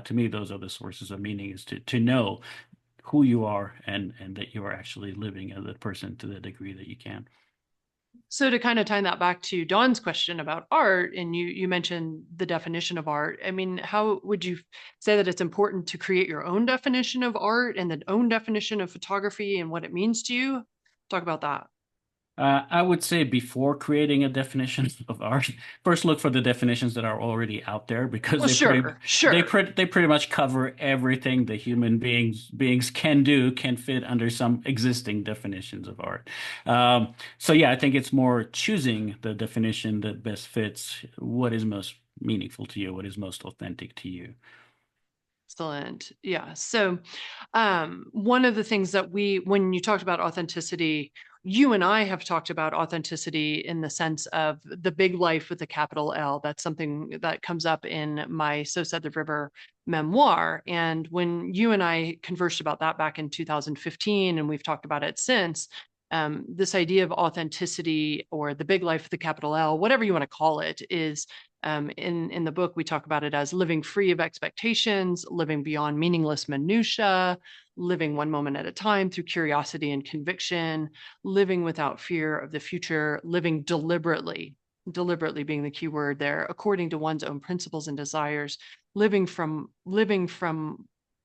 To me, those are the sources of meaning, is to know who you are and that you are actually living as a person to the degree that you can. So to kind of tie that back to Dawn's question about art, and you mentioned the definition of art. I mean, how would you say that it's important to create your own definition of art and the own definition of photography and what it means to you? Talk about that. I would say before creating a definition of art, first look for the definitions that are already out there because Well, sure, sure. they pretty much cover everything the human beings can do, can fit under some existing definitions of art. So yeah, I think it's more choosing the definition that best fits what is most meaningful to you, what is most authentic to you. Excellent. Yeah. So, one of the things that when you talked about authenticity, you and I have talked about authenticity in the sense of the big life with a capital L. That's something that comes up in my So Said the River memoir. And when you and I conversed about that back in 2015, and we've talked about it since, this idea of authenticity or the big life with the capital L, whatever you want to call it, is in the book, we talk about it as living free of expectations, living beyond meaningless minutia, living one moment at a time through curiosity and conviction, living without fear of the future, living deliberately, deliberately being the key word there, according to one's own principles and desires, living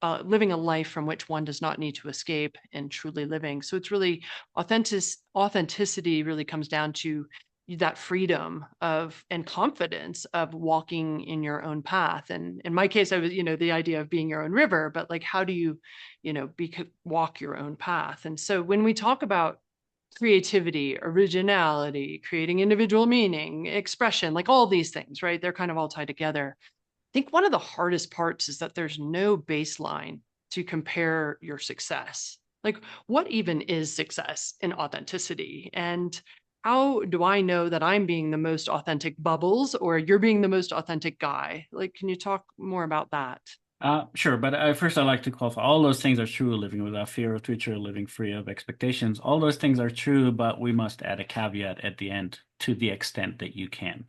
a life from which one does not need to escape, and truly living. So it's really authenticity really comes down to that freedom of and confidence of walking in your own path. And in my case, I was, the idea of being your own river, but like, how do you, walk your own path? And so when we talk about creativity, originality, creating individual meaning, expression, like all these things, right? They're kind of all tied together. I think one of the hardest parts is that there's no baseline to compare your success. Like, what even is success in authenticity? And how do I know that I'm being the most authentic Bubbles or you're being the most authentic Guy? Like, can you talk more about that? Sure, but first I'd like to qualify all those things are true, living without fear of future, living free of expectations. All those things are true, but we must add a caveat at the end to the extent that you can.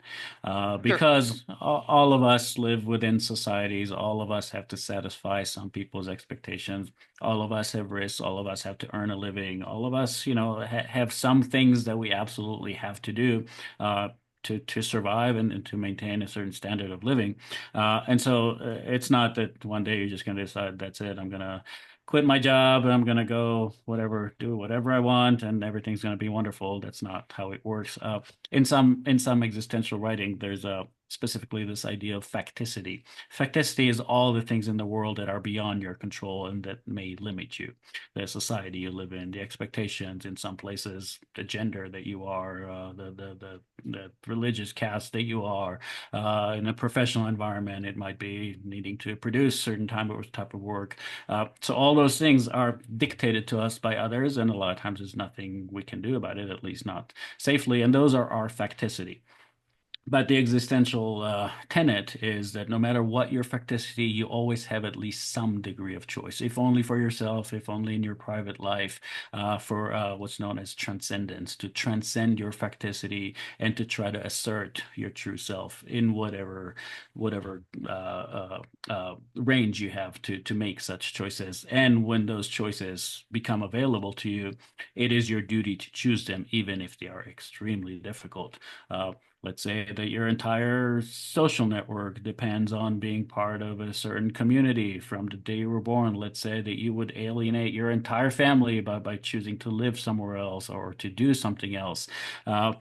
Sure. Because all of us live within societies, all of us have to satisfy some people's expectations, all of us have risks, all of us have to earn a living, all of us, have some things that we absolutely have to do. To survive and to maintain a certain standard of living. And so it's not that one day you're just going to decide, that's it, I'm going to quit my job and I'm going to go do whatever I want and everything's going to be wonderful. That's not how it works. In some existential writing, there's specifically this idea of facticity. Facticity is all the things in the world that are beyond your control and that may limit you. The society you live in, the expectations in some places, the gender that you are, the religious caste that you are, in a professional environment, it might be needing to produce certain type of work. So all those things are dictated to us by others, and a lot of times there's nothing we can do about it, at least not safely. And those are our facticity. But the existential tenet is that no matter what your facticity, you always have at least some degree of choice, if only for yourself, if only in your private life, for what's known as transcendence, to transcend your facticity and to try to assert your true self in whatever range you have to make such choices. And when those choices become available to you, it is your duty to choose them, even if they are extremely difficult. Let's say that your entire social network depends on being part of a certain community from the day you were born. Let's say that you would alienate your entire family by choosing to live somewhere else or to do something else. Uh,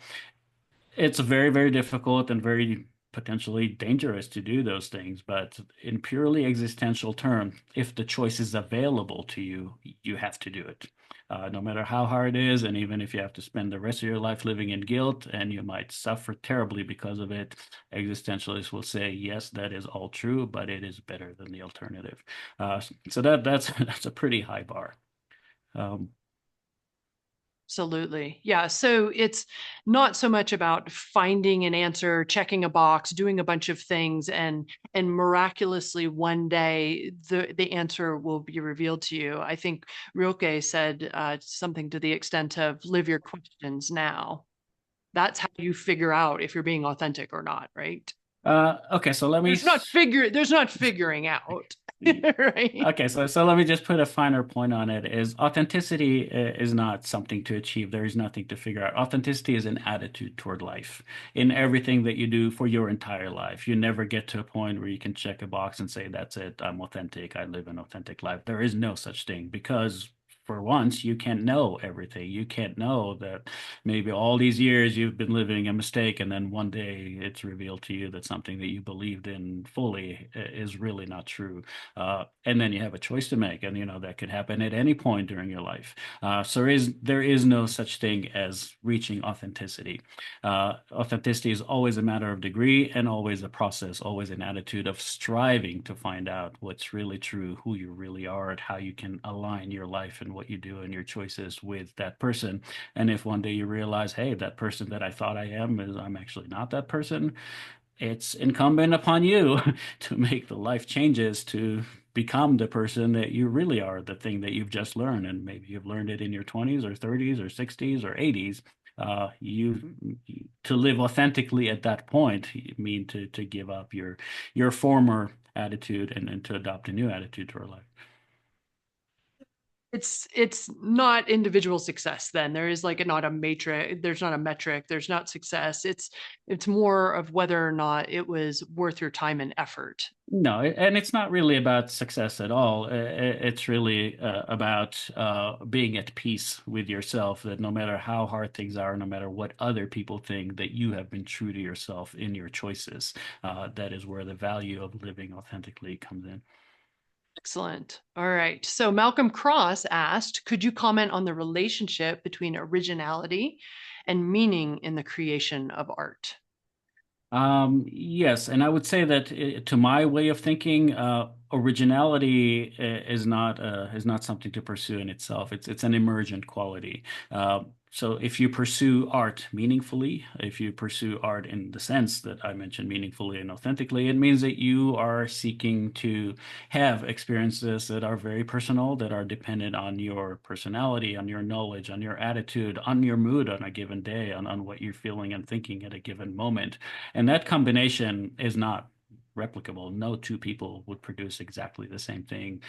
it's very, very difficult and very potentially dangerous to do those things. But in purely existential terms, if the choice is available to you, you have to do it. No matter how hard it is, and even if you have to spend the rest of your life living in guilt and you might suffer terribly because of it, existentialists will say, yes, that is all true, but it is better than the alternative. So that's that's a pretty high bar. Um, Absolutely. Yeah. So it's not so much about finding an answer, checking a box, doing a bunch of things, and miraculously one day the answer will be revealed to you. I think Rilke said something to the extent of live your questions now. That's how you figure out if you're being authentic or not, right? okay, so let me. There's not figuring out, right? Okay, so let me just put a finer point on it. Is authenticity is not something to achieve. There is nothing to figure out. Authenticity is an attitude toward life in everything that you do for your entire life. You never get to a point where you can check a box and say, "That's it. I'm authentic. I live an authentic life." There is no such thing because for once, you can't know everything. You can't know that maybe all these years you've been living a mistake, and then one day it's revealed to you that something that you believed in fully is really not true. And then you have a choice to make, and that could happen at any point during your life. So there is no such thing as reaching authenticity. Authenticity is always a matter of degree and always a process, always an attitude of striving to find out what's really true, who you really are, and how you can align your life and what you do and your choices with that person. And if one day you realize, hey, that person that I thought I am is I'm actually not that person, it's incumbent upon you to make the life changes to become the person that you really are, the thing that you've just learned. And maybe you've learned it in your 20s or 30s or 60s or 80s. You to live authentically at that point, you mean to give up your former attitude and to adopt a new attitude toward life. It's not individual success then. There is like not a matrix, there's not a metric, there's not success. It's more of whether or not it was worth your time and effort. No, and it's not really about success at all. It's really about being at peace with yourself, that no matter how hard things are, no matter what other people think, that you have been true to yourself in your choices. That is where the value of living authentically comes in. Excellent. All right. So Malcolm Cross asked, could you comment on the relationship between originality and meaning in the creation of art? Yes, and I would say that to my way of thinking, originality is not something to pursue in itself. It's an emergent quality. So if you pursue art meaningfully, if you pursue art in the sense that I mentioned meaningfully and authentically, it means that you are seeking to have experiences that are very personal, that are dependent on your personality, on your knowledge, on your attitude, on your mood on a given day, on what you're feeling and thinking at a given moment. And that combination is not replicable. No two people would produce exactly the same thing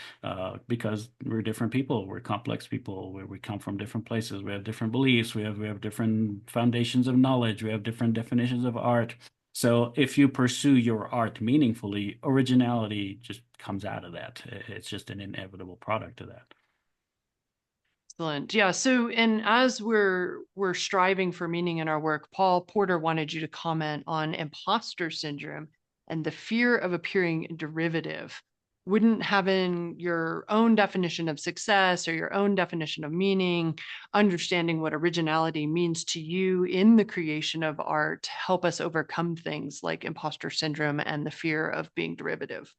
because we're different people. We're complex people. We come from different places. We have different beliefs. We have different foundations of knowledge. We have different definitions of art. So if you pursue your art meaningfully, originality just comes out of that. It's just an inevitable product of that. Excellent. Yeah. So, and as we're striving for meaning in our work, Paul Porter wanted you to comment on imposter syndrome and the fear of appearing derivative. Wouldn't having your own definition of success or your own definition of meaning, understanding what originality means to you in the creation of art, help us overcome things like imposter syndrome and the fear of being derivative?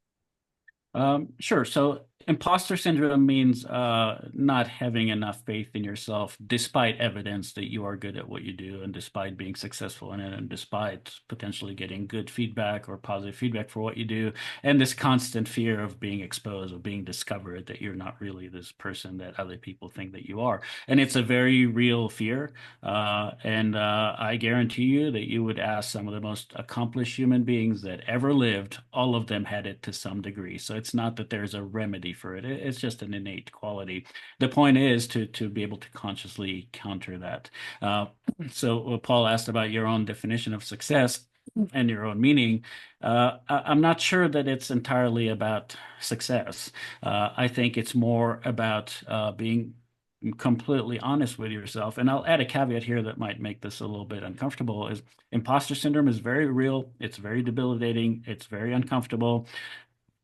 Sure. So imposter syndrome means not having enough faith in yourself, despite evidence that you are good at what you do, and despite being successful in it, and despite potentially getting good feedback or positive feedback for what you do, and this constant fear of being exposed, of being discovered that you're not really this person that other people think that you are. And it's a very real fear. And I guarantee you that you would ask some of the most accomplished human beings that ever lived, all of them had it to some degree. So it's not that there's a remedy affinity for it. It's just an innate quality. The point is to be able to consciously counter that. Uh, so Paul asked about your own definition of success and your own meaning. I'm not sure that it's entirely about success. I think it's more about being completely honest with yourself. And I'll add a caveat here that might make this a little bit uncomfortable is imposter syndrome is very real. It's very debilitating. It's very uncomfortable.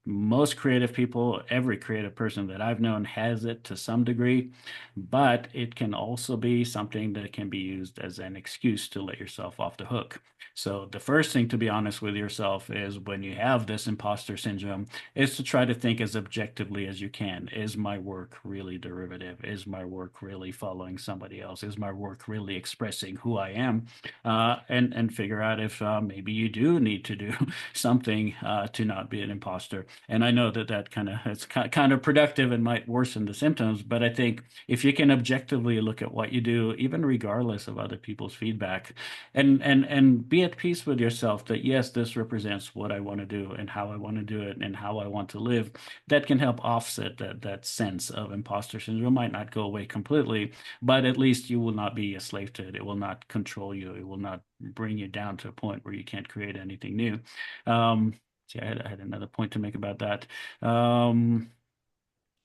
Most creative people, every creative person that I've known has it to some degree, but it can also be something that can be used as an excuse to let yourself off the hook. So the first thing to be honest with yourself is when you have this imposter syndrome is to try to think as objectively as you can. Is my work really derivative? Is my work really following somebody else? Is my work really expressing who I am? And figure out if maybe you do need to do something to not be an imposter. And I know that that kind of it's kind of productive and might worsen the symptoms, but I think if you can objectively look at what you do, even regardless of other people's feedback, and be at peace with yourself that yes, this represents what I want to do and how I want to do it and how I want to live, that can help offset that sense of imposter syndrome. Might not go away completely, but at least you will not be a slave to it. It will not control you. It will not bring you down to a point where you can't create anything new. See, I had another point to make about that.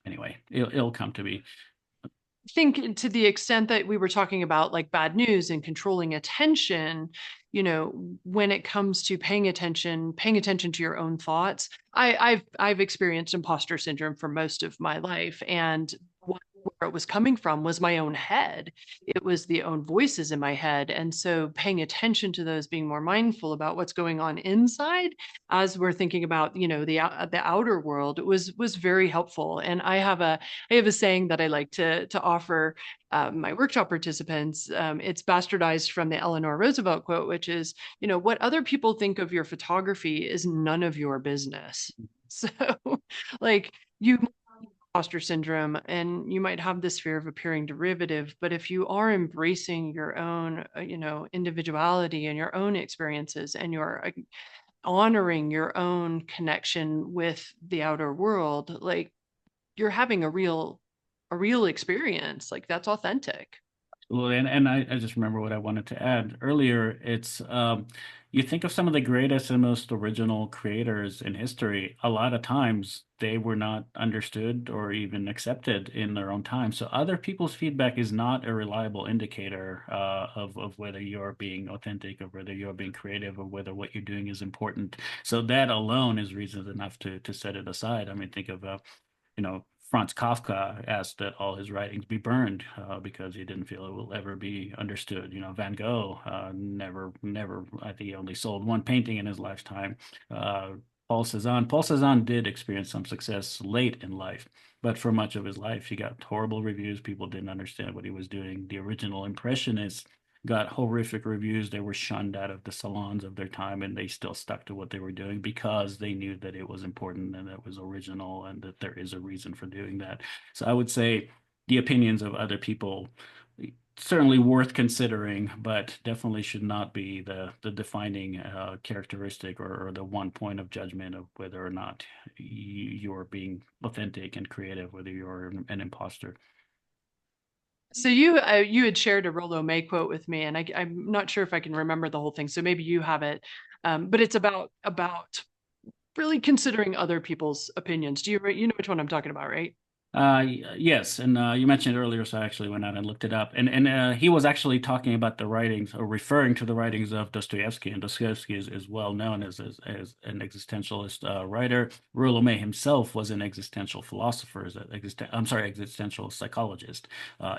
Anyway, it'll come to me. Think to the extent that we were talking about like bad news and controlling attention, when it comes to paying attention to your own thoughts, I've experienced imposter syndrome for most of my life, and where it was coming from was my own head. It was the own voices in my head, and so paying attention to those, being more mindful about what's going on inside as we're thinking about the outer world was very helpful. And I have a saying that I like to offer my workshop participants. It's bastardized from the Eleanor Roosevelt quote, which is, what other people think of your photography is none of your business. So, like, you imposter syndrome and you might have this fear of appearing derivative, but if you are embracing your own individuality and your own experiences, and you're honoring your own connection with the outer world, like, you're having a real experience, like, that's authentic. Well, and I just remember what I wanted to add earlier. It's you think of some of the greatest and most original creators in history, a lot of times they were not understood or even accepted in their own time. So other people's feedback is not a reliable indicator of whether you're being authentic or whether you're being creative or whether what you're doing is important. So that alone is reason enough to set it aside. I mean, think of Franz Kafka asked that all his writings be burned because he didn't feel it will ever be understood. Van Gogh never. I think he only sold one painting in his lifetime. Uh, Paul Cézanne did experience some success late in life, but for much of his life, he got horrible reviews. People didn't understand what he was doing. The original Impressionists got horrific reviews. They were shunned out of the salons of their time, and they still stuck to what they were doing because they knew that it was important and that it was original and that there is a reason for doing that. So I would say the opinions of other people certainly worth considering, but definitely should not be the defining characteristic or the one point of judgment of whether or not you're being authentic and creative, whether you're an imposter. So you had shared a Rollo May quote with me, and I'm not sure if I can remember the whole thing. So maybe you have it, but it's about really considering other people's opinions. You know which one I'm talking about, right? Yes, and you mentioned it earlier, so I actually went out and looked it up. And he was actually talking about the writings or referring to the writings of Dostoevsky, and Dostoevsky is well known as an existentialist writer. Rollo May himself was an existential philosopher, I'm sorry, existential psychologist.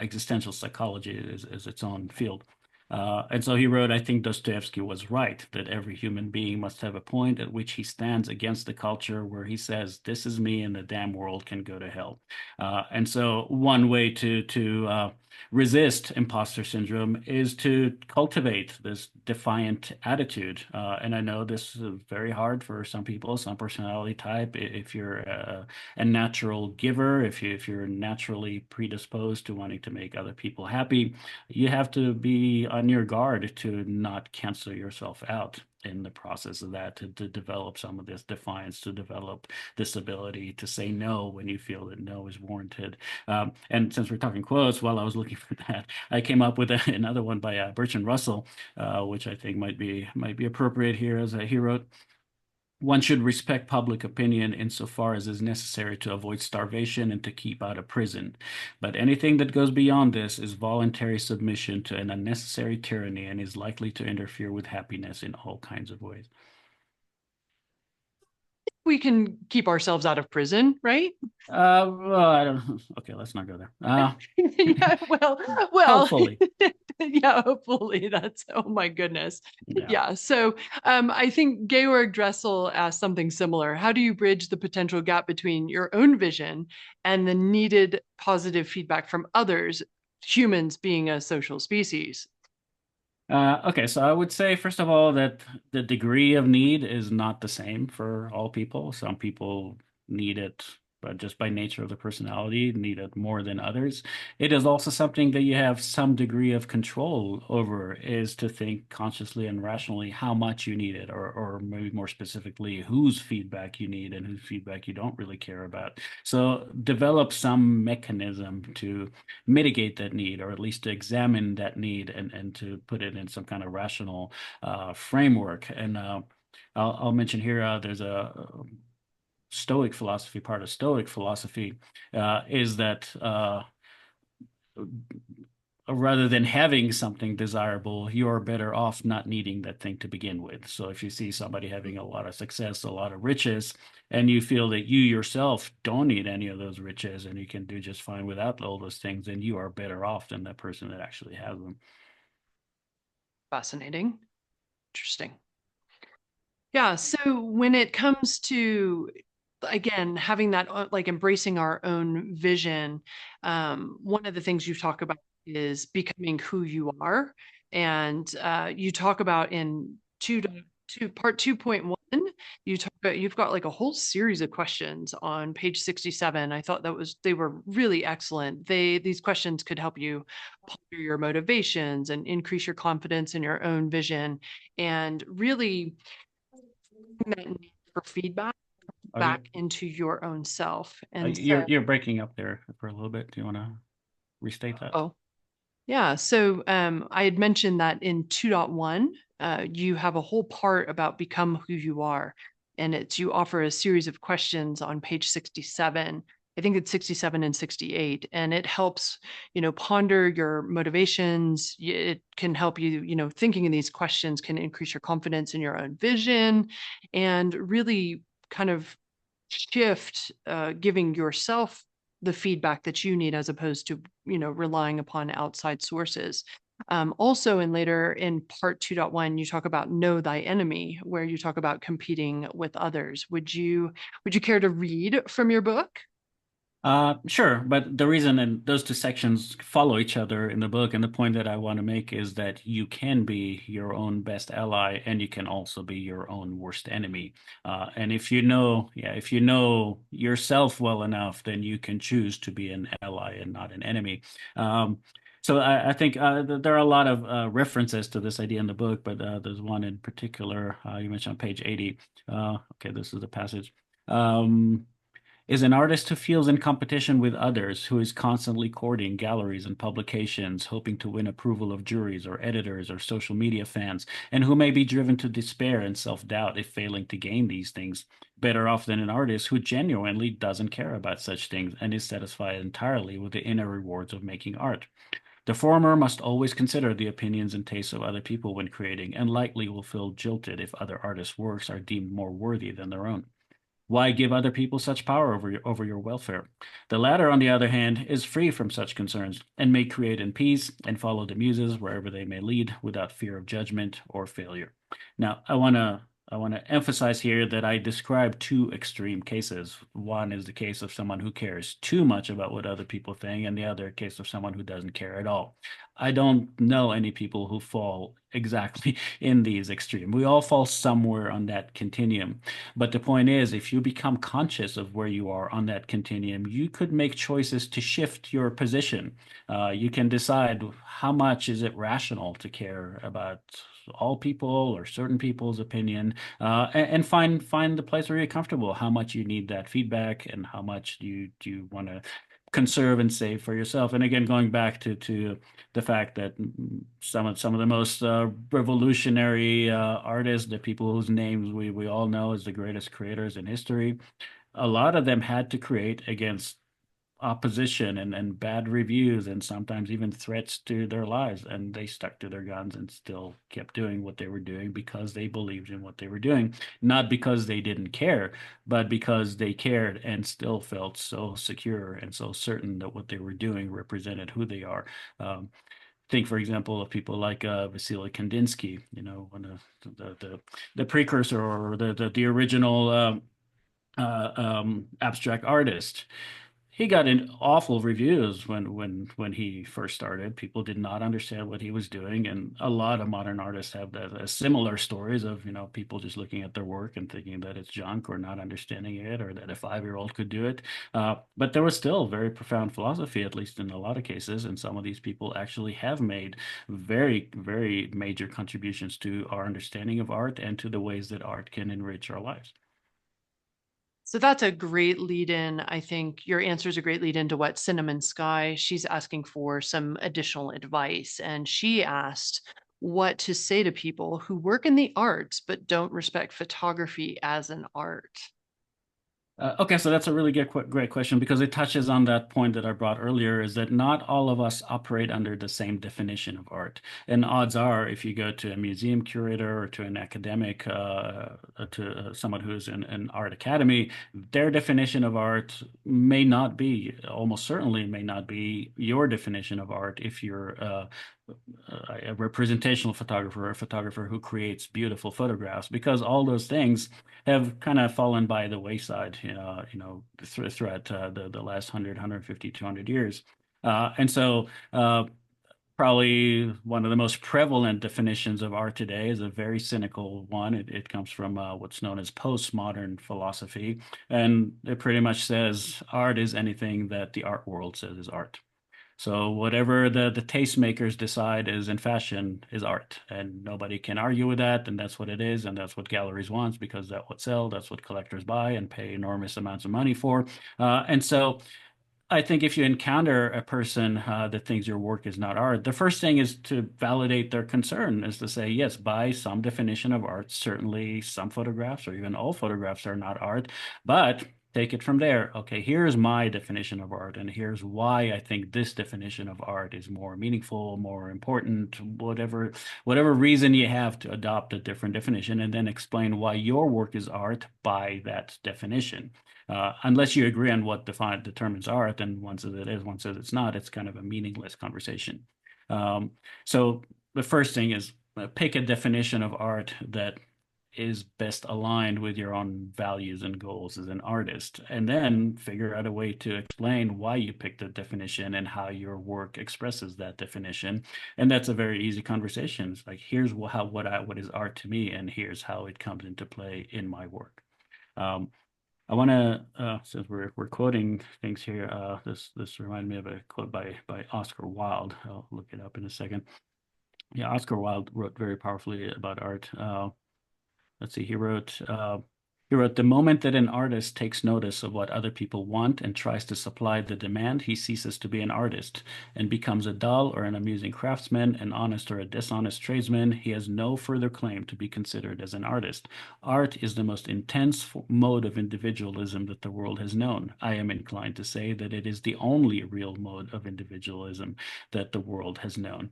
Existential psychology is its own field. And so he wrote, I think Dostoevsky was right that every human being must have a point at which he stands against the culture where he says, this is me and the damn world can go to hell. And so one way to resist imposter syndrome is to cultivate this defiant attitude. And I know this is very hard for some people, some personality type. If you're a natural giver, if you're naturally predisposed to wanting to make other people happy, you have to be on your guard to not cancel yourself out. in the process of that to develop some of this defiance, to develop this ability to say no when you feel that no is warranted. And since we're talking quotes, while I was looking for that, I came up with another one by Bertrand Russell, which I think might be appropriate here. As he wrote, one should respect public opinion insofar as is necessary to avoid starvation and to keep out of prison. But anything that goes beyond this is voluntary submission to an unnecessary tyranny and is likely to interfere with happiness in all kinds of ways. We can keep ourselves out of prison, right? Well, I don't. Okay, let's not go there. Yeah, well, Hopefully, yeah, hopefully that's, oh my goodness. yeah. Yeah. So I think Georg Dressel asked something similar. How do you bridge the potential gap between your own vision and the needed positive feedback from others, humans being a social species? Okay, so I would say, first of all, that the degree of need is not the same for all people. Some people need it, but just by nature of the personality, need it more than others. It is also something that you have some degree of control over, is to think consciously and rationally how much you need it, or maybe more specifically, whose feedback you need and whose feedback you don't really care about. So develop some mechanism to mitigate that need, or at least to examine that need and to put it in some kind of rational framework. And I'll mention here there's a Stoic philosophy. Part of Stoic philosophy is that rather than having something desirable, you're better off not needing that thing to begin with. So if you see somebody having a lot of success, a lot of riches, and you feel that you yourself don't need any of those riches and you can do just fine without all those things, then you are better off than that person that actually has them. Fascinating. Interesting. Yeah. So when it comes to, again, having that, like embracing our own vision, one of the things you talk about is becoming who you are. And you talk about in part 2.1, you talk about, you've got like a whole series of questions on page 67. I thought they were really excellent. These questions could help you ponder your motivations and increase your confidence in your own vision, and really that need for feedback Are you? back into your own self. And so, You're breaking up there for a little bit. Do you want to restate that? oh, yeah. So I had mentioned that in 2.1, you have a whole part about become who you are. And you offer a series of questions on page 67. I think it's 67 and 68. And it helps, ponder your motivations. It can help you, thinking of these questions can increase your confidence in your own vision and really kind of shift giving yourself the feedback that you need as opposed to relying upon outside sources. Also in later in part 2.1, you talk about know thy enemy, where you talk about competing with others. Would you care to read from your book? Sure, but the reason and those two sections follow each other in the book, and the point that I want to make is that you can be your own best ally, and you can also be your own worst enemy. And if you know yourself well enough, then you can choose to be an ally and not an enemy. So I think there are a lot of references to this idea in the book, but there's one in particular you mentioned on page 80. Okay, this is the passage. Is an artist who feels in competition with others, who is constantly courting galleries and publications, hoping to win approval of juries or editors or social media fans, and who may be driven to despair and self-doubt if failing to gain these things, better off than an artist who genuinely doesn't care about such things and is satisfied entirely with the inner rewards of making art. The former must always consider the opinions and tastes of other people when creating, and likely will feel jilted if other artists' works are deemed more worthy than their own. Why give other people such power over your welfare? The latter, on the other hand, is free from such concerns and may create in peace and follow the muses wherever they may lead without fear of judgment or failure. Now, I want to emphasize here that I describe two extreme cases. One is the case of someone who cares too much about what other people think, and the other case of someone who doesn't care at all. I don't know any people who fall exactly in these extremes. We all fall somewhere on that continuum. But the point is, if you become conscious of where you are on that continuum, you could make choices to shift your position. You can decide how much is it rational to care about all people or certain people's opinion, and find the place where you're comfortable, how much you need that feedback and how much do you want to conserve and save for yourself. And again, going back to the fact that some of the most revolutionary artists, the people whose names we all know as the greatest creators in history, a lot of them had to create against opposition and bad reviews and sometimes even threats to their lives. And they stuck to their guns and still kept doing what they were doing because they believed in what they were doing, not because they didn't care, but because they cared and still felt so secure and so certain that what they were doing represented who they are. Think, for example, of people like Vasily Kandinsky, one of the precursor or the original abstract artist. He got in awful reviews when he first started. People did not understand what he was doing, and a lot of modern artists have similar stories of people just looking at their work and thinking that it's junk or not understanding it, or that a 5-year-old could do it. But there was still very profound philosophy, at least in a lot of cases, and some of these people actually have made very, very major contributions to our understanding of art and to the ways that art can enrich our lives. So that's a great lead in. I think your answer is a great lead into what Cinnamon Sky, she's asking for some additional advice. And she asked what to say to people who work in the arts but don't respect photography as an art. Okay, so that's a really great question because it touches on that point that I brought earlier, is that not all of us operate under the same definition of art. And odds are, if you go to a museum curator or to an academic, to someone who's in an art academy, their definition of art may not be, almost certainly may not be your definition of art if you're a representational photographer or a photographer who creates beautiful photographs, because all those things have kind of fallen by the wayside, throughout the last 150, 200 years. And so probably one of the most prevalent definitions of art today is a very cynical one. It comes from what's known as postmodern philosophy. And it pretty much says art is anything that the art world says is art. So whatever the tastemakers decide is in fashion is art, and nobody can argue with that. And that's what it is, and that's what galleries want because that's what sell, that's what collectors buy and pay enormous amounts of money for. And so I think if you encounter a person that thinks your work is not art, the first thing is to validate their concern, is to say, yes, by some definition of art, certainly some photographs or even all photographs are not art, but take it from there. Okay, here's my definition of art, and here's why I think this definition of art is more meaningful, more important, whatever reason you have to adopt a different definition, and then explain why your work is art by that definition. Unless you agree on what determines art, then one says it is, one says it's not, it's kind of a meaningless conversation. Um, so the first thing is pick a definition of art that is best aligned with your own values and goals as an artist, and then figure out a way to explain why you picked the definition and how your work expresses that definition. And that's a very easy conversation. It's like, here's what is art to me, and here's how it comes into play in my work. I want to, since we're quoting things here, this reminded me of a quote by Oscar Wilde. I'll look it up in a second. Yeah, Oscar Wilde wrote very powerfully about art. Let's see, he wrote, the moment that an artist takes notice of what other people want and tries to supply the demand, he ceases to be an artist and becomes a dull or an amusing craftsman, an honest or a dishonest tradesman. He has no further claim to be considered as an artist. Art is the most intense mode of individualism that the world has known. I am inclined to say that it is the only real mode of individualism that the world has known.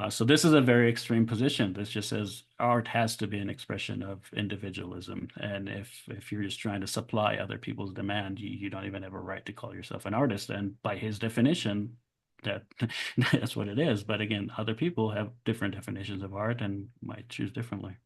So this is a very extreme position. This just says art has to be an expression of individualism. And if you're just trying to supply other people's demand, you don't even have a right to call yourself an artist. And by his definition, that that's what it is. But again, other people have different definitions of art and might choose differently.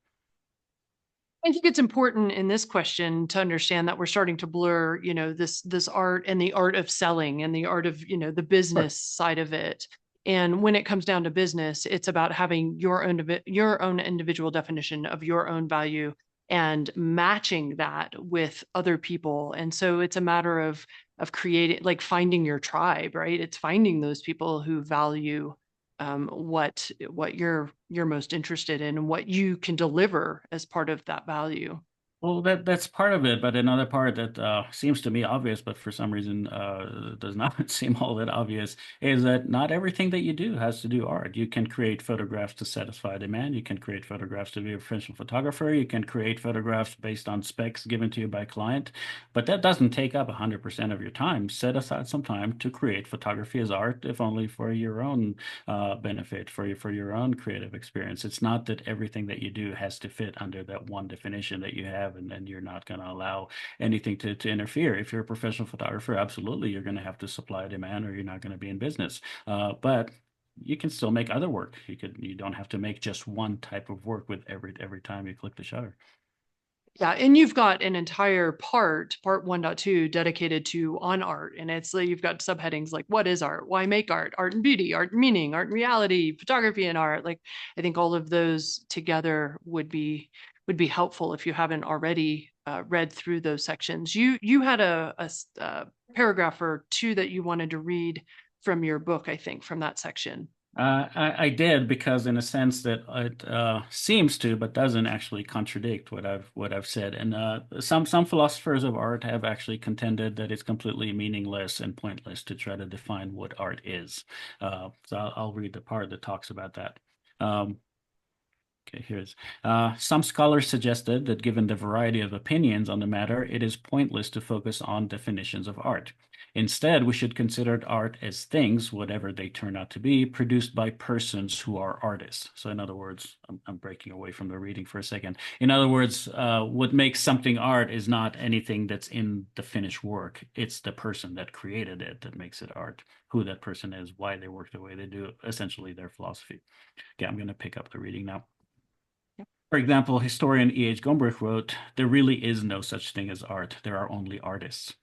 I think it's important in this question to understand that we're starting to blur, this art and the art of selling and the art of, the Sure. business side of it. And when it comes down to business, it's about having your own individual definition of your own value and matching that with other people. And so it's a matter of creating, like, finding your tribe, right? It's finding those people who value what you're most interested in and what you can deliver as part of that value. Well, that's part of it, but another part that seems to me obvious, but for some reason does not seem all that obvious, is that not everything that you do has to do art. You can create photographs to satisfy demand. You can create photographs to be a professional photographer. You can create photographs based on specs given to you by a client, but that doesn't take up 100% of your time. Set aside some time to create photography as art, if only for your own benefit, for your own creative experience. It's not that everything that you do has to fit under that one definition that you have, and you're not going to allow anything to interfere. If you're a professional photographer, absolutely, you're going to have to supply demand, or you're not going to be in business. But you can still make other work. You don't have to make just one type of work with every time you click the shutter. Yeah, and you've got an entire part 1.2 dedicated to on art. And it's like you've got subheadings like what is art? Why make art? Art and beauty, art and meaning, art and reality, photography and art. Like I think all of those together would be helpful if you haven't already read through those sections. You had a paragraph or two that you wanted to read from your book, I think, from that section. I did, because in a sense that it seems to, but doesn't actually contradict what I've said. And some philosophers of art have actually contended that it's completely meaningless and pointless to try to define what art is. So I'll read the part that talks about that. Um, Okay, here's some scholars suggested that given the variety of opinions on the matter, it is pointless to focus on definitions of art. Instead, we should consider art as things, whatever they turn out to be, produced by persons who are artists. So, in other words, I'm breaking away from the reading for a second. In other words, what makes something art is not anything that's in the finished work. It's the person that created it that makes it art. Who that person is, why they work the way they do, essentially their philosophy. Okay, I'm going to pick up the reading now. For example, historian E.H. Gombrich wrote, "There really is no such thing as art. There are only artists."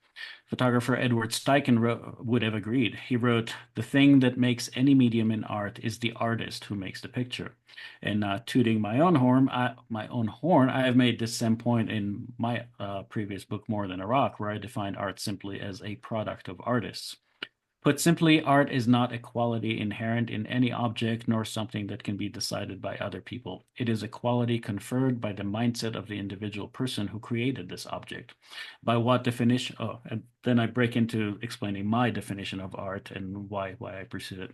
Photographer Edward Steichen would have agreed. He wrote, "The thing that makes any medium in art is the artist who makes the picture." And tooting my own horn, I have made this same point in my previous book, More Than a Rock, where I defined art simply as a product of artists. Put simply, art is not a quality inherent in any object, nor something that can be decided by other people. It is a quality conferred by the mindset of the individual person who created this object. By what definition? Oh, and then I break into explaining my definition of art and why I pursue it.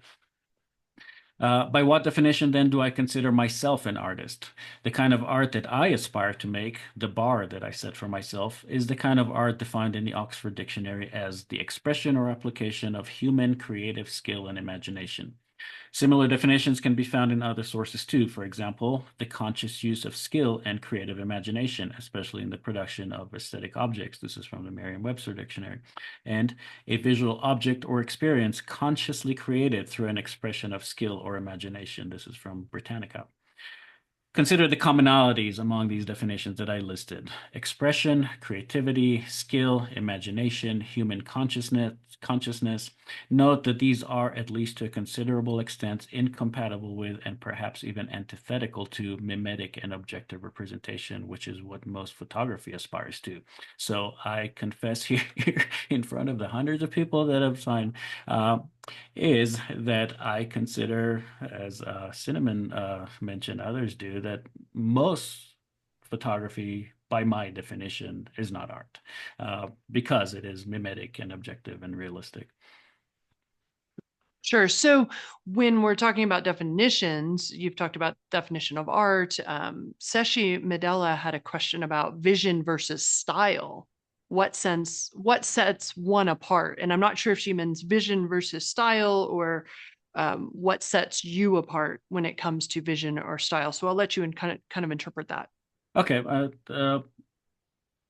By what definition then do I consider myself an artist? The kind of art that I aspire to make, the bar that I set for myself, is the kind of art defined in the Oxford Dictionary as the expression or application of human creative skill and imagination. Similar definitions can be found in other sources too. For example, the conscious use of skill and creative imagination, especially in the production of aesthetic objects. This is from the Merriam-Webster Dictionary. And a visual object or experience consciously created through an expression of skill or imagination. This is from Britannica. Consider the commonalities among these definitions that I listed: expression, creativity, skill, imagination, human consciousness. Note that these are, at least to a considerable extent, incompatible with and perhaps even antithetical to mimetic and objective representation, which is what most photography aspires to. So I confess here in front of the hundreds of people that have signed, is that I consider, as Cinnamon mentioned, others do, that most photography, by my definition, is not art, because it is mimetic and objective and realistic. Sure. So when we're talking about definitions, you've talked about definition of art. Seshi Medela had a question about vision versus style. What sets one apart? And I'm not sure if she means vision versus style or what sets you apart when it comes to vision or style. So I'll let you kind of interpret that. Okay,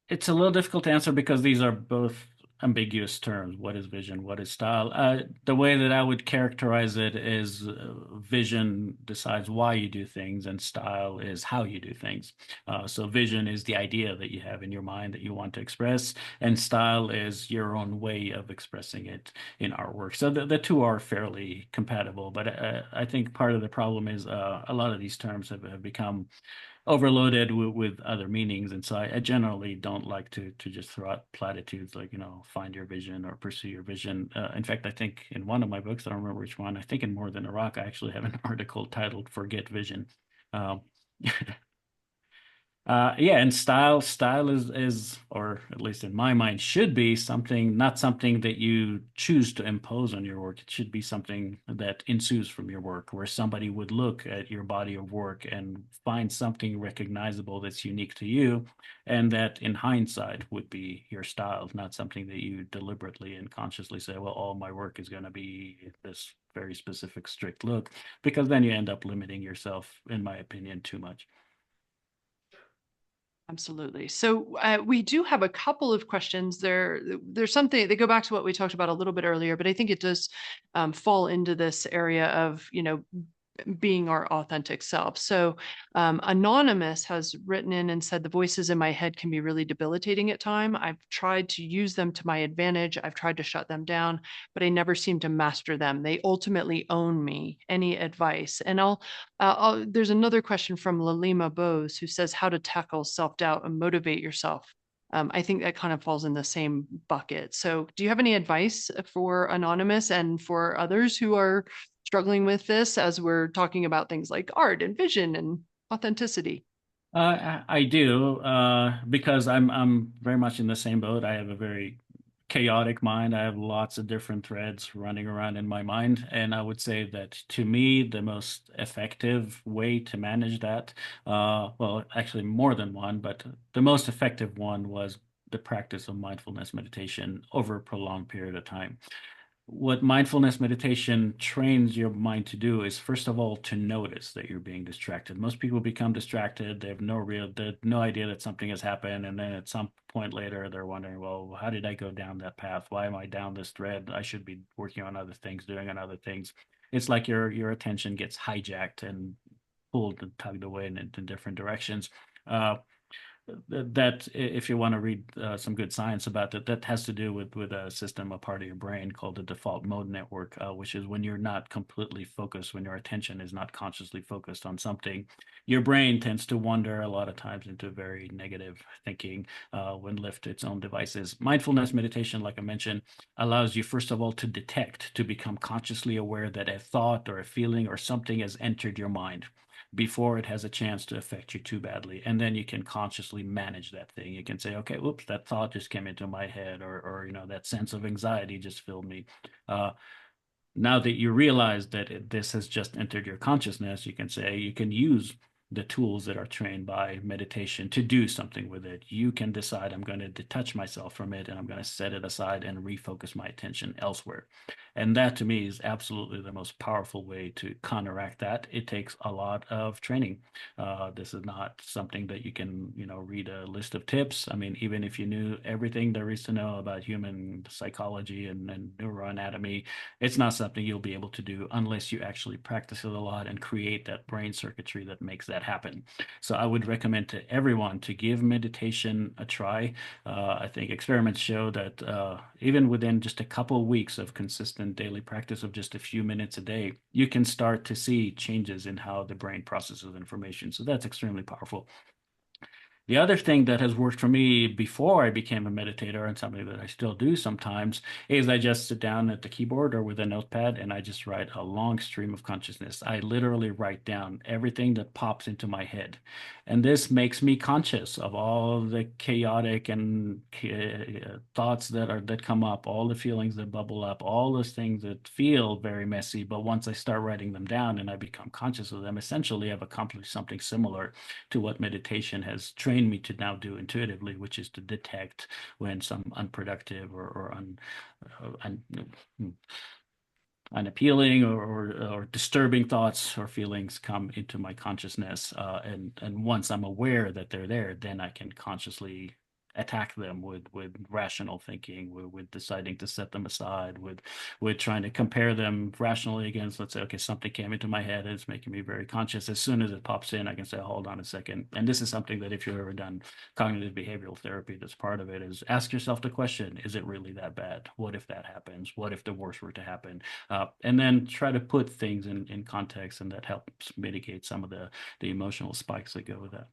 it's a little difficult to answer because these are both ambiguous terms. What is vision? What is style? The way that I would characterize it is vision decides why you do things, and style is how you do things. So vision is the idea that you have in your mind that you want to express, and style is your own way of expressing it in artwork. So the two are fairly compatible, but I think part of the problem is a lot of these terms have become overloaded with other meanings. And so I generally don't like to just throw out platitudes like, find your vision or pursue your vision. In fact, I think in one of my books, I don't remember which one, I think in More Than a Rock, I actually have an article titled Forget Vision. Um, yeah, and style is, or at least in my mind, should be something, not something that you choose to impose on your work. It should be something that ensues from your work, where somebody would look at your body of work and find something recognizable that's unique to you, and that in hindsight would be your style, not something that you deliberately and consciously say, well, all my work is going to be this very specific, strict look, because then you end up limiting yourself, in my opinion, too much. Absolutely. So we do have a couple of questions there. There's something they go back to what we talked about a little bit earlier, but I think it does fall into this area of, being our authentic self. So, Anonymous has written in and said the voices in my head can be really debilitating at time. I've tried to use them to my advantage. I've tried to shut them down, but I never seem to master them. They ultimately own me. Any advice? And there's another question from Lalima Bose who says how to tackle self-doubt and motivate yourself. I think that kind of falls in the same bucket. So, do you have any advice for Anonymous and for others who are struggling with this as we're talking about things like art and vision and authenticity? I do, because I'm very much in the same boat. I have a very chaotic mind. I have lots of different threads running around in my mind, and I would say that to me, the most effective way to manage that, well, actually more than one, but the most effective one was the practice of mindfulness meditation over a prolonged period of time. What mindfulness meditation trains your mind to do is first of all to notice that you're being distracted. Most people become distracted. They have no idea that something has happened, and then at some point later they're wondering, well, how did I go down that path? Why am I down this thread? I should be working on other things, doing on other things. It's like your attention gets hijacked and pulled and tugged away in different directions. Uh, that if you want to read some good science about it, that has to do with a system, a part of your brain called the default mode network, which is when you're not completely focused, when your attention is not consciously focused on something, your brain tends to wander a lot of times into very negative thinking when left to its own devices. Mindfulness meditation, like I mentioned, allows you first of all to detect, to become consciously aware that a thought or a feeling or something has entered your mind before it has a chance to affect you too badly. And then you can consciously manage that thing. You can say, okay, whoops, that thought just came into my head, or that sense of anxiety just filled me. Uh, Now that you realize that this has just entered your consciousness, you can say you can use the tools that are trained by meditation to do something with it. You can decide, I'm going to detach myself from it and I'm going to set it aside and refocus my attention elsewhere. And that to me is absolutely the most powerful way to counteract that. It takes a lot of training. This is not something that you can, read a list of tips. I mean, even if you knew everything there is to know about human psychology and neuroanatomy, it's not something you'll be able to do unless you actually practice it a lot and create that brain circuitry that makes that happen. So I would recommend to everyone to give meditation a try. I think experiments show that even within just a couple of weeks of consistent daily practice of just a few minutes a day, you can start to see changes in how the brain processes information. So that's extremely powerful. The other thing that has worked for me before I became a meditator, and something that I still do sometimes, is I just sit down at the keyboard or with a notepad and I just write a long stream of consciousness. I literally write down everything that pops into my head. And this makes me conscious of all the chaotic and thoughts that come up, all the feelings that bubble up, all those things that feel very messy. But once I start writing them down and I become conscious of them, essentially I've accomplished something similar to what meditation has trained me to now do intuitively, which is to detect when some unproductive or un, unappealing or disturbing thoughts or feelings come into my consciousness. And once I'm aware that they're there, then I can consciously attack them with rational thinking, with deciding to set them aside, with trying to compare them rationally against, let's say, okay, something came into my head and it's making me very conscious. As soon as it pops in, I can say, hold on a second. And this is something that if you've ever done cognitive behavioral therapy, that's part of it, is ask yourself the question, is it really that bad? What if that happens? What if the worst were to happen? And then try to put things in context, and that helps mitigate some of the emotional spikes that go with that.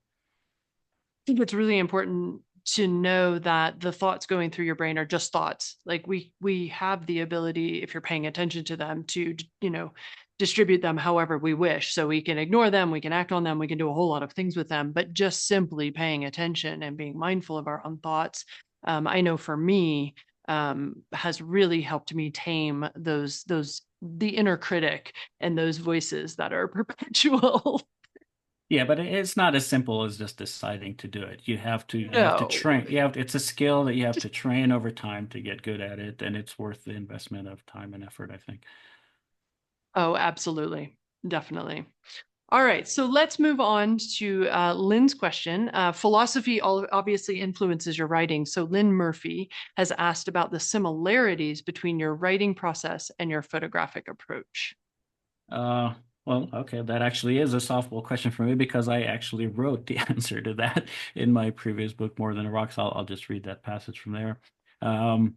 think it's really important to know that the thoughts going through your brain are just thoughts. Like we have the ability, if you're paying attention to them, to distribute them however we wish. So we can ignore them, we can act on them, we can do a whole lot of things with them. But just simply paying attention and being mindful of our own thoughts, I know for me, has really helped me tame those the inner critic and those voices that are perpetual. Yeah, but it's not as simple as just deciding to do it. You have to No. train. It's a skill that you have to train over time to get good at it, and it's worth the investment of time and effort, I think. Oh, absolutely. Definitely. All right, so let's move on to Lynn's question. Philosophy obviously influences your writing. So Lynn Murphy has asked about the similarities between your writing process and your photographic approach. Uh, well, okay, that actually is a softball question for me because I actually wrote the answer to that in my previous book, More Than a Rock. So I'll just read that passage from there. Um,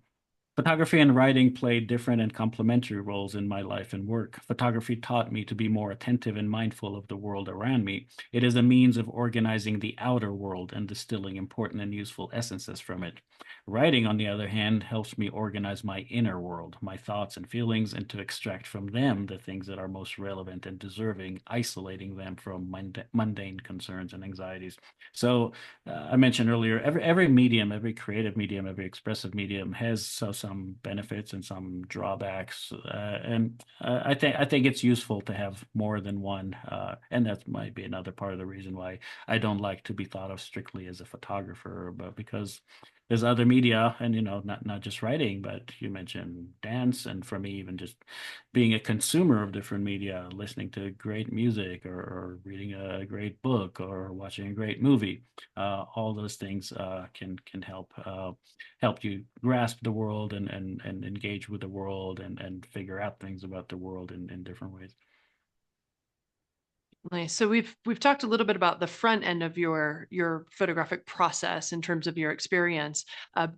Photography and writing played different and complementary roles in my life and work. Photography taught me to be more attentive and mindful of the world around me. It is a means of organizing the outer world and distilling important and useful essences from it. Writing, on the other hand, helps me organize my inner world, my thoughts and feelings, and to extract from them the things that are most relevant and deserving, isolating them from mundane concerns and anxieties. So, I mentioned earlier, every medium, every creative medium, every expressive medium has some benefits and some drawbacks, and I think it's useful to have more than one, and that might be another part of the reason why I don't like to be thought of strictly as a photographer, but because there's other media, and not just writing, but you mentioned dance, and for me, even just being a consumer of different media, listening to great music, or reading a great book, or watching a great movie. All those things can help you grasp the world and engage with the world and figure out things about the world in different ways. Nice. So we've talked a little bit about the front end of your photographic process in terms of your experience.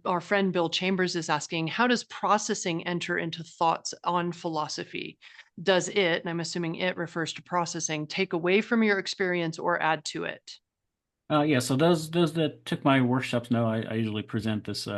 Our friend Bill Chambers is asking, how does processing enter into thoughts on philosophy? Does it, and I'm assuming it refers to processing, take away from your experience or add to it? Yeah, so those that took my workshops know I usually present this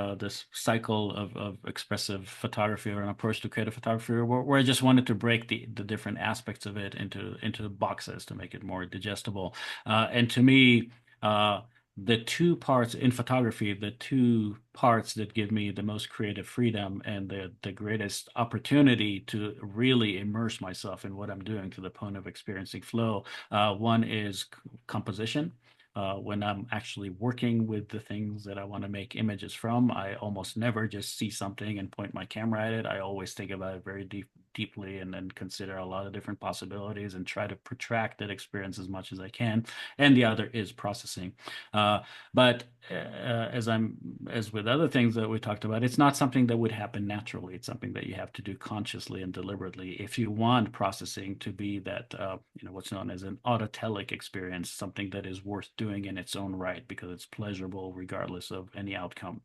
cycle of expressive photography or an approach to creative photography where I just wanted to break the different aspects of it into boxes to make it more digestible. And to me, the two parts in photography, the two parts that give me the most creative freedom and the greatest opportunity to really immerse myself in what I'm doing to the point of experiencing flow. One is composition. When I'm actually working with the things that I want to make images from, I almost never just see something and point my camera at it. I always think about it very deeply and then consider a lot of different possibilities and try to protract that experience as much as I can. And the other is processing. But as with other things that we talked about, it's not something that would happen naturally. It's something that you have to do consciously and deliberately if you want processing to be that what's known as an autotelic experience, something that is worth doing in its own right because it's pleasurable regardless of any outcome.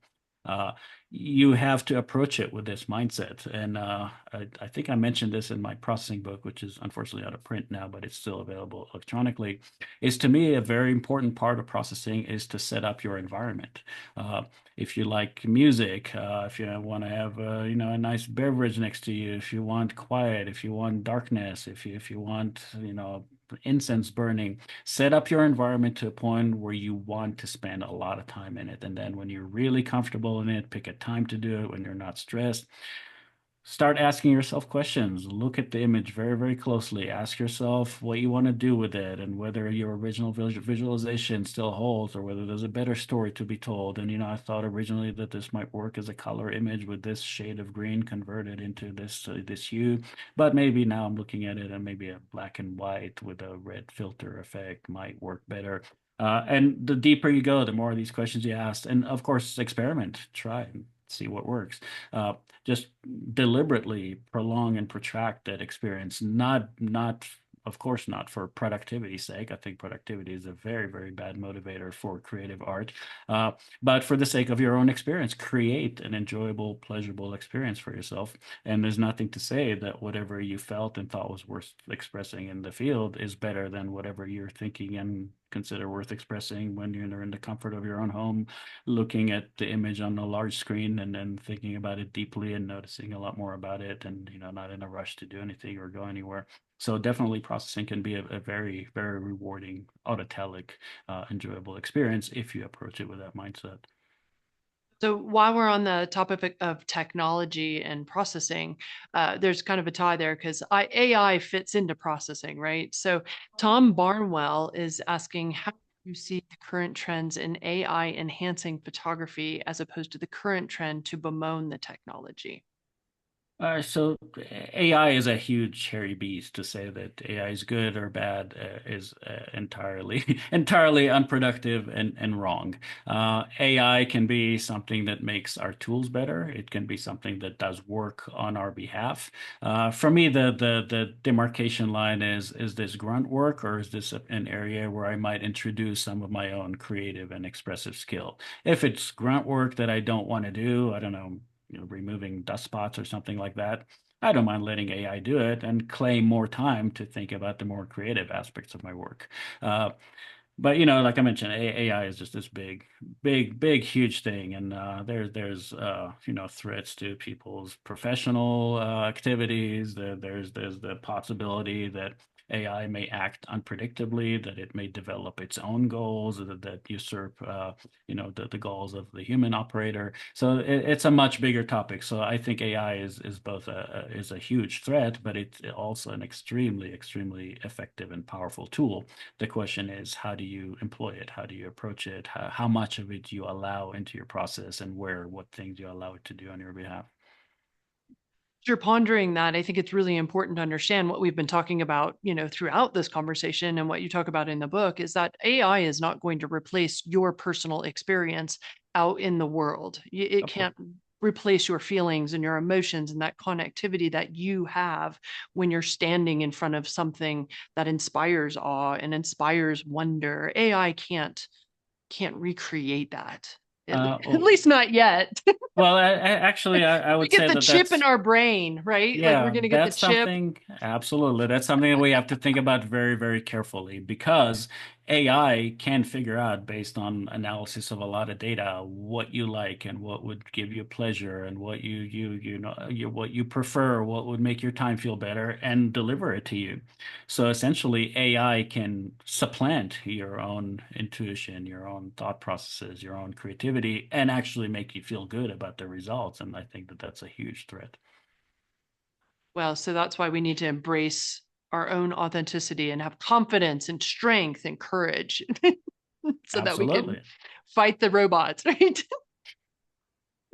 Uh, you have to approach it with this mindset. And I think I mentioned this in my processing book, which is unfortunately out of print now, but it's still available electronically. Is to me a very important part of processing is to set up your environment. Uh, if you like music, if you want to have a nice beverage next to you, if you want quiet, if you want darkness, if you want incense burning, set up your environment to a point where you want to spend a lot of time in it. And then when you're really comfortable in it, pick a time to do it when you're not stressed. Start asking yourself questions. Look at the image very, very closely. Ask yourself what you want to do with it and whether your original visualization still holds or whether there's a better story to be told. And, I thought originally that this might work as a color image with this shade of green converted into this hue. But maybe now I'm looking at it and maybe a black and white with a red filter effect might work better. And the deeper you go, the more of these questions you ask. And of course, experiment, try and see what works. Just deliberately prolong and protract that experience, not of course not for productivity's sake. I think productivity is a very, very bad motivator for creative art. uh, but for the sake of your own experience, create an enjoyable, pleasurable experience for yourself. And there's nothing to say that whatever you felt and thought was worth expressing in the field is better than whatever you're thinking and consider worth expressing when you're in the comfort of your own home, looking at the image on a large screen and then thinking about it deeply and noticing a lot more about it, and not in a rush to do anything or go anywhere. So definitely processing can be a very, very rewarding, autotelic, enjoyable experience if you approach it with that mindset. So while we're on the topic of technology and processing, there's kind of a tie there because AI fits into processing, right? So Tom Barnwell is asking how you see the current trends in AI enhancing photography as opposed to the current trend to bemoan the technology. So AI is a huge hairy beast. To say that AI is good or bad is entirely entirely unproductive and wrong. AI can be something that makes our tools better. It can be something that does work on our behalf. For me, the demarcation line is this grunt work, or is this an area where I might introduce some of my own creative and expressive skill? If it's grunt work that I don't want to do, I don't know, removing dust spots or something like that, I don't mind letting AI do it and claim more time to think about the more creative aspects of my work. Uh, but like I mentioned, AI is just this big, big, big, huge thing, and there's threats to people's professional activities. There's the possibility that AI may act unpredictably, that it may develop its own goals, that usurp the goals of the human operator. So it's a much bigger topic. So I think AI is both is a huge threat, but it's also an extremely, extremely effective and powerful tool. The question is, how do you employ it? How do you approach it? How much of it you allow into your process, and what things you allow it to do on your behalf? You're pondering that, I think it's really important to understand what we've been talking about, throughout this conversation and what you talk about in the book is that AI is not going to replace your personal experience out in the world. It Of course. can't replace your feelings and your emotions and that connectivity that you have when you're standing in front of something that inspires awe and inspires wonder. AI can't recreate that. At, at Well, least not yet. actually, I We would get say the that chip in that's our brain, right? Like we're yeah, going to get the that's chip. something, absolutely. That's something that we have to think about very, very carefully, because AI can figure out, based on analysis of a lot of data, what you like and what would give you pleasure, and what what you prefer, what would make your time feel better, and deliver it to you. So essentially, AI can supplant your own intuition, your own thought processes, your own creativity, and actually make you feel good about the results. And I think that that's a huge threat. Well, so that's why we need to embrace our own authenticity and have confidence and strength and courage so that we can Absolutely. fight the robots, right?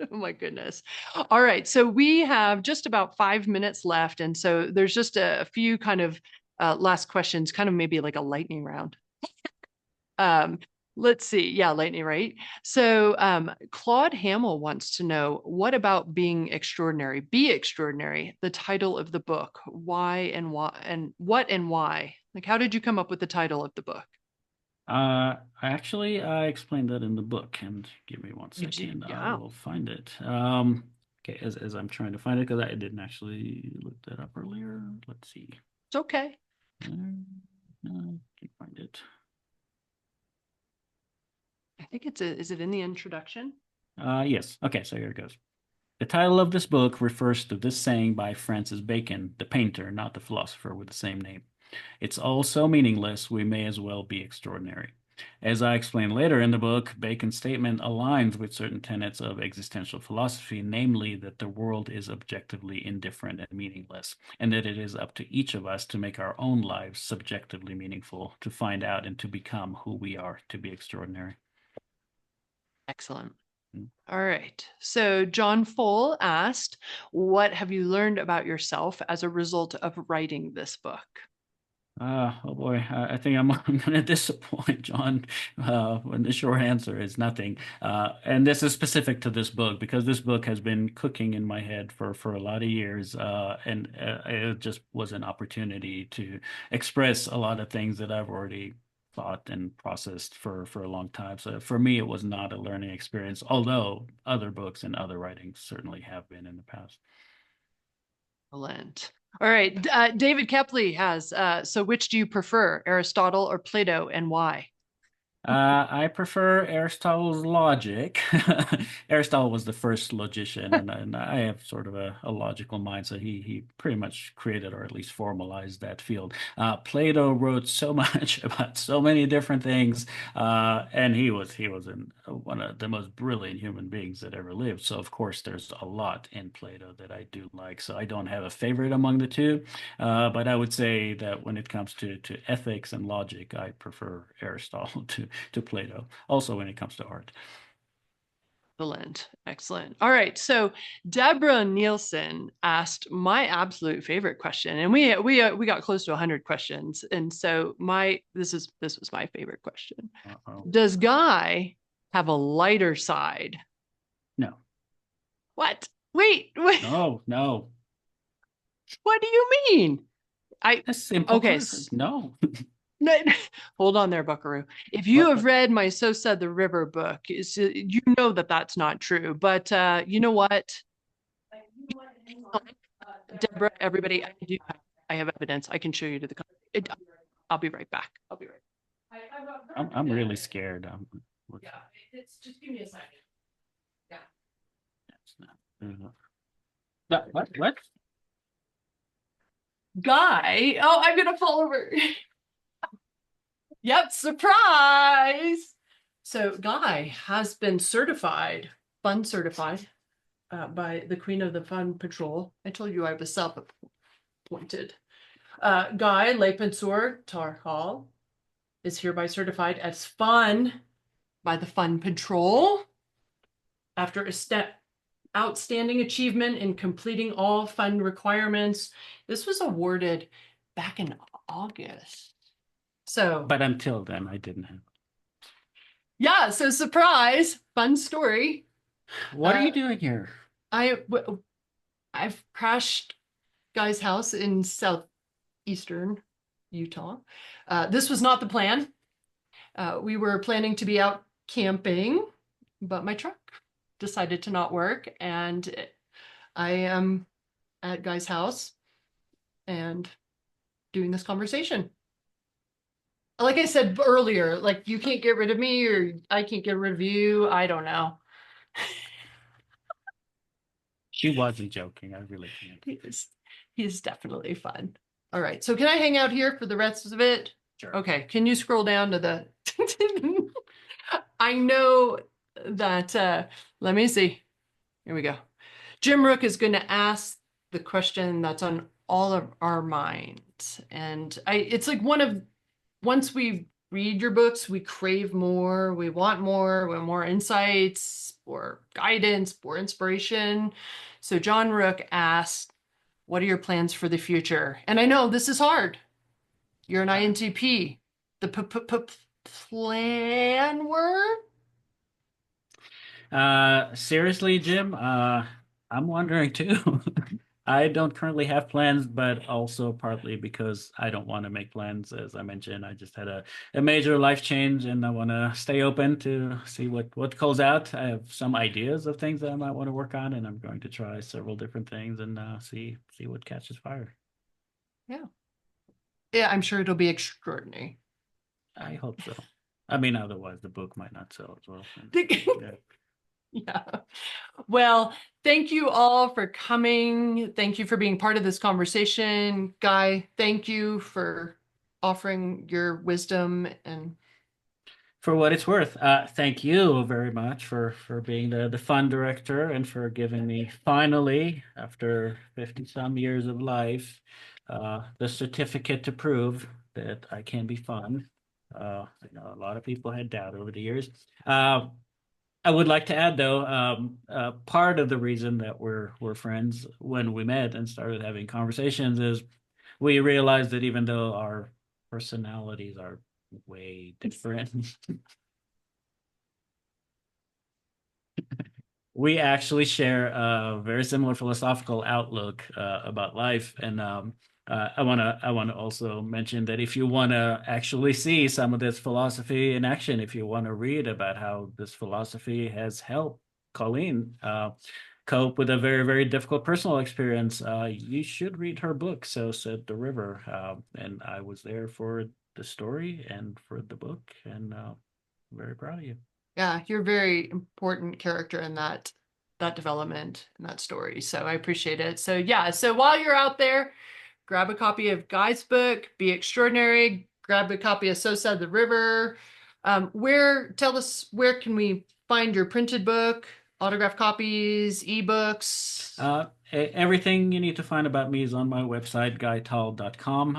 Oh my goodness. All right. So we have just about 5 minutes left. And so there's just a few kind of last questions, kind of maybe like a lightning round. Um, let's see. Yeah, lightning, right? So Claude Hamill wants to know what about being extraordinary? Be extraordinary, the title of the book. Why and why? Like, how did you come up with the title of the book? I explained that in the book, and give me one You do, second. I yeah, will find it. Okay, as I'm trying to find it, because I didn't actually look that up earlier. Let's see. it's okay. No, I can't find it. I think is it in the introduction? Yes. Okay, so here it goes. The title of this book refers to this saying by Francis Bacon, the painter, not the philosopher with the same name. It's all so meaningless, we may as well be extraordinary. As I explain later in the book, Bacon's statement aligns with certain tenets of existential philosophy, namely that the world is objectively indifferent and meaningless, and that it is up to each of us to make our own lives subjectively meaningful, to find out and to become who we are to be extraordinary. Excellent. All right. So John Fole asked, what have you learned about yourself as a result of writing this book? Oh boy, I think I'm going to disappoint John when the short answer is nothing. And this is specific to this book, because this book has been cooking in my head for a lot of years, and it just was an opportunity to express a lot of things that I've already thought and processed for a long time. So for me, it was not a learning experience, although other books and other writings certainly have been in the past. Excellent. All right. David Kepley has, so which do you prefer, Aristotle or Plato, and why? I prefer Aristotle's logic. Aristotle was the first logician, and I have sort of a logical mind, so he pretty much created or at least formalized that field. Plato wrote so much about so many different things, and one of the most brilliant human beings that ever lived. So of course, there's a lot in Plato that I do like. So I don't have a favorite among the two. But I would say that when it comes to ethics and logic, I prefer Aristotle to Plato. Also, when it comes to art. Excellent. Excellent. All right. So Deborah Nielsen asked my absolute favorite question, and we got close to 100 questions, and so my this was my favorite question. Uh-oh. Does Guy have a lighter side? No, What? Wait. no, no. What do you mean? I A simple okay. question. No. No, hold on there, Buckaroo. If you What? have What? read my So Said the River book, you know that that's not true. But you know what, Deborah, everybody, I have evidence. I can show you to the. I'll be right back. I'll be right. I'm really scared. Yeah, it's just give me a second. Yeah. What? What? Guy. Oh, I'm gonna fall over. Yep, surprise. So Guy has been certified, fun certified, by the Queen of the Fun Patrol. I told you I was self-appointed. Guy Lepensor Tarhal is hereby certified as fun by the Fun Patrol after a step outstanding achievement in completing all fund requirements. This was awarded back in August. So But until then, I didn't have. yeah, so surprise, fun story. What are Uh, you doing here? I I've crashed Guy's house in southeastern Utah. This was not the plan. We were planning to be out camping, but my truck decided to not work, and I am at Guy's house and doing this conversation. Like I said earlier, like you can't get rid of me or I can't get rid of you. I don't know. She wasn't joking. I really can't. He's definitely fun. All right. So can I hang out here for the rest of it? Sure. Okay. Can you scroll down to the I know that let me see. Here we go. Jim Rook is going to ask the question that's on all of our minds. And it's like once we read your books, we crave more, we want more insights, more guidance, more inspiration. So John Rook asked, what are your plans for the future? And I know this is hard. You're an INTP. The plan word? Seriously, Jim, I'm wondering too. I don't currently have plans, but also partly because I don't want to make plans. As I mentioned, I just had a major life change and I want to stay open to see what calls out. I have some ideas of things that I might want to work on, and I'm going to try several different things and see what catches fire. Yeah. Yeah, I'm sure it'll be extraordinary. I hope so. I mean, otherwise the book might not sell as well. Yeah. Yeah. Well, thank you all for coming. Thank you for being part of this conversation. Guy, thank you for offering your wisdom and For what it's worth, thank you very much for being the fund director and for giving me finally, after 50 some years of life, the certificate to prove that I can be fun. I know a lot of people had doubt over the years. I would like to add, though, part of the reason that we're friends when we met and started having conversations is we realized that even though our personalities are way different, we actually share a very similar philosophical outlook about life, and I want to also mention that if you want to actually see some of this philosophy in action, if you want to read about how this philosophy has helped Colleen cope with a very very difficult personal experience, you should read her book. So said the river, and I was there for the story and for the book, and very proud of you. Yeah, you're a very important character in that development and that story. So I appreciate it. So yeah, so while you're out there, grab a copy of Guy's book, Be Extraordinary. Grab a copy of So Said the River. Tell us where can we find your printed book, autographed copies, ebooks? Everything you need to find about me is on my website, guytal.com.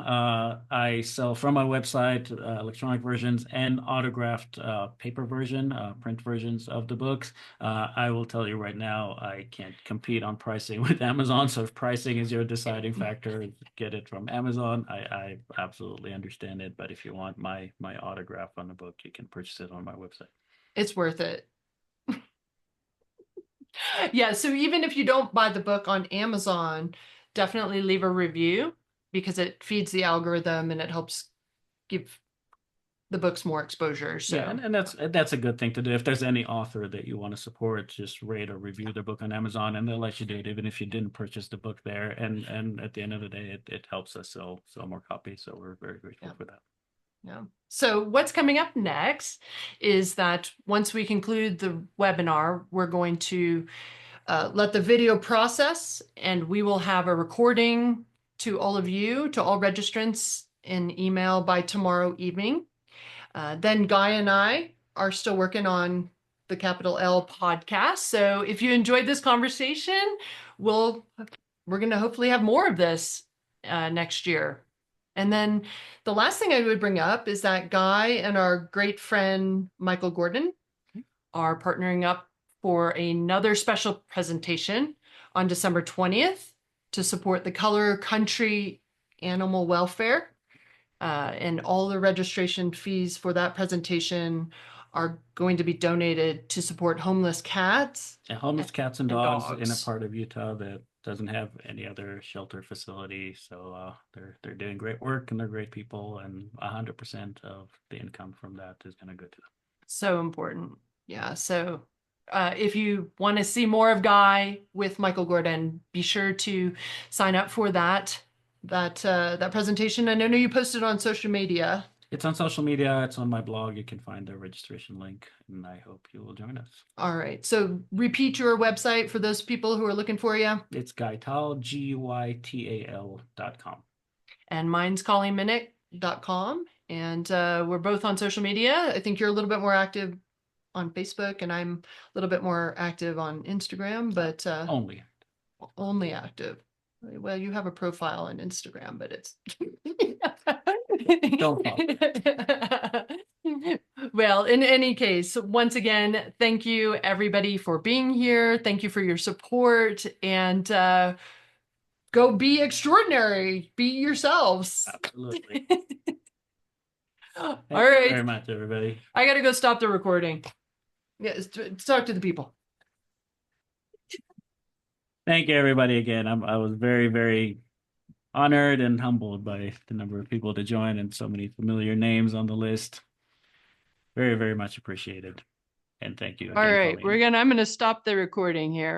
I sell from my website electronic versions and autographed paper version, print versions of the books. I will tell you right now, I can't compete on pricing with Amazon. So if pricing is your deciding factor, get it from Amazon. I absolutely understand it. But if you want my autograph on the book, you can purchase it on my website. It's worth it. Yeah, so even if you don't buy the book on Amazon, definitely leave a review because it feeds the algorithm and it helps give the books more exposure. Yeah, So, and that's a good thing to do. If there's any author that you want to support, just rate or review their book on Amazon, and they'll let you do it, even if you didn't purchase the book there. And at the end of the day, it helps us sell more copies. So we're very grateful yeah. for that. Yeah. So what's coming up next is that once we conclude the webinar, we're going to let the video process, and we will have a recording to all of you, to all registrants in email by tomorrow evening. Then Guy and I are still working on the Capital L podcast. So if you enjoyed this conversation, we're going to hopefully have more of this next year. And then the last thing I would bring up is that Guy and our great friend Michael Gordon are partnering up for another special presentation on December 20th to support the Color Country Animal Welfare. And all the registration fees for that presentation are going to be donated to support homeless cats And homeless cats and and dogs in a dogs. part of Utah that doesn't have any other shelter facility. So they're doing great work and they're great people, and 100% of the income from that is going to go to them. So important. Yeah. So if you want to see more of Guy with Michael Gordon, be sure to sign up for that presentation. And I know you posted on social media. It's on social media. It's on my blog. You can find the registration link, and I hope you will join us. All right. So repeat your website for those people who are looking for you. It's Guy Tal, GYTAL.com. And mine's ColleenMiniuk.com. And we're both on social media. I think you're a little bit more active on Facebook, and I'm a little bit more active on Instagram, but only active. Well, you have a profile on Instagram, but it's don't follow. Well, in any case, once again, thank you everybody for being here. Thank you for your support, and go be extraordinary. Be yourselves. Absolutely. All Thank right. you very much, everybody. I got to go stop the recording. Yes, talk to the people. Thank you, everybody, again. I was very, very honored and humbled by the number of people to join and so many familiar names on the list. Very, very much appreciated. And thank you again, All right, Colleen. I'm gonna stop the recording here.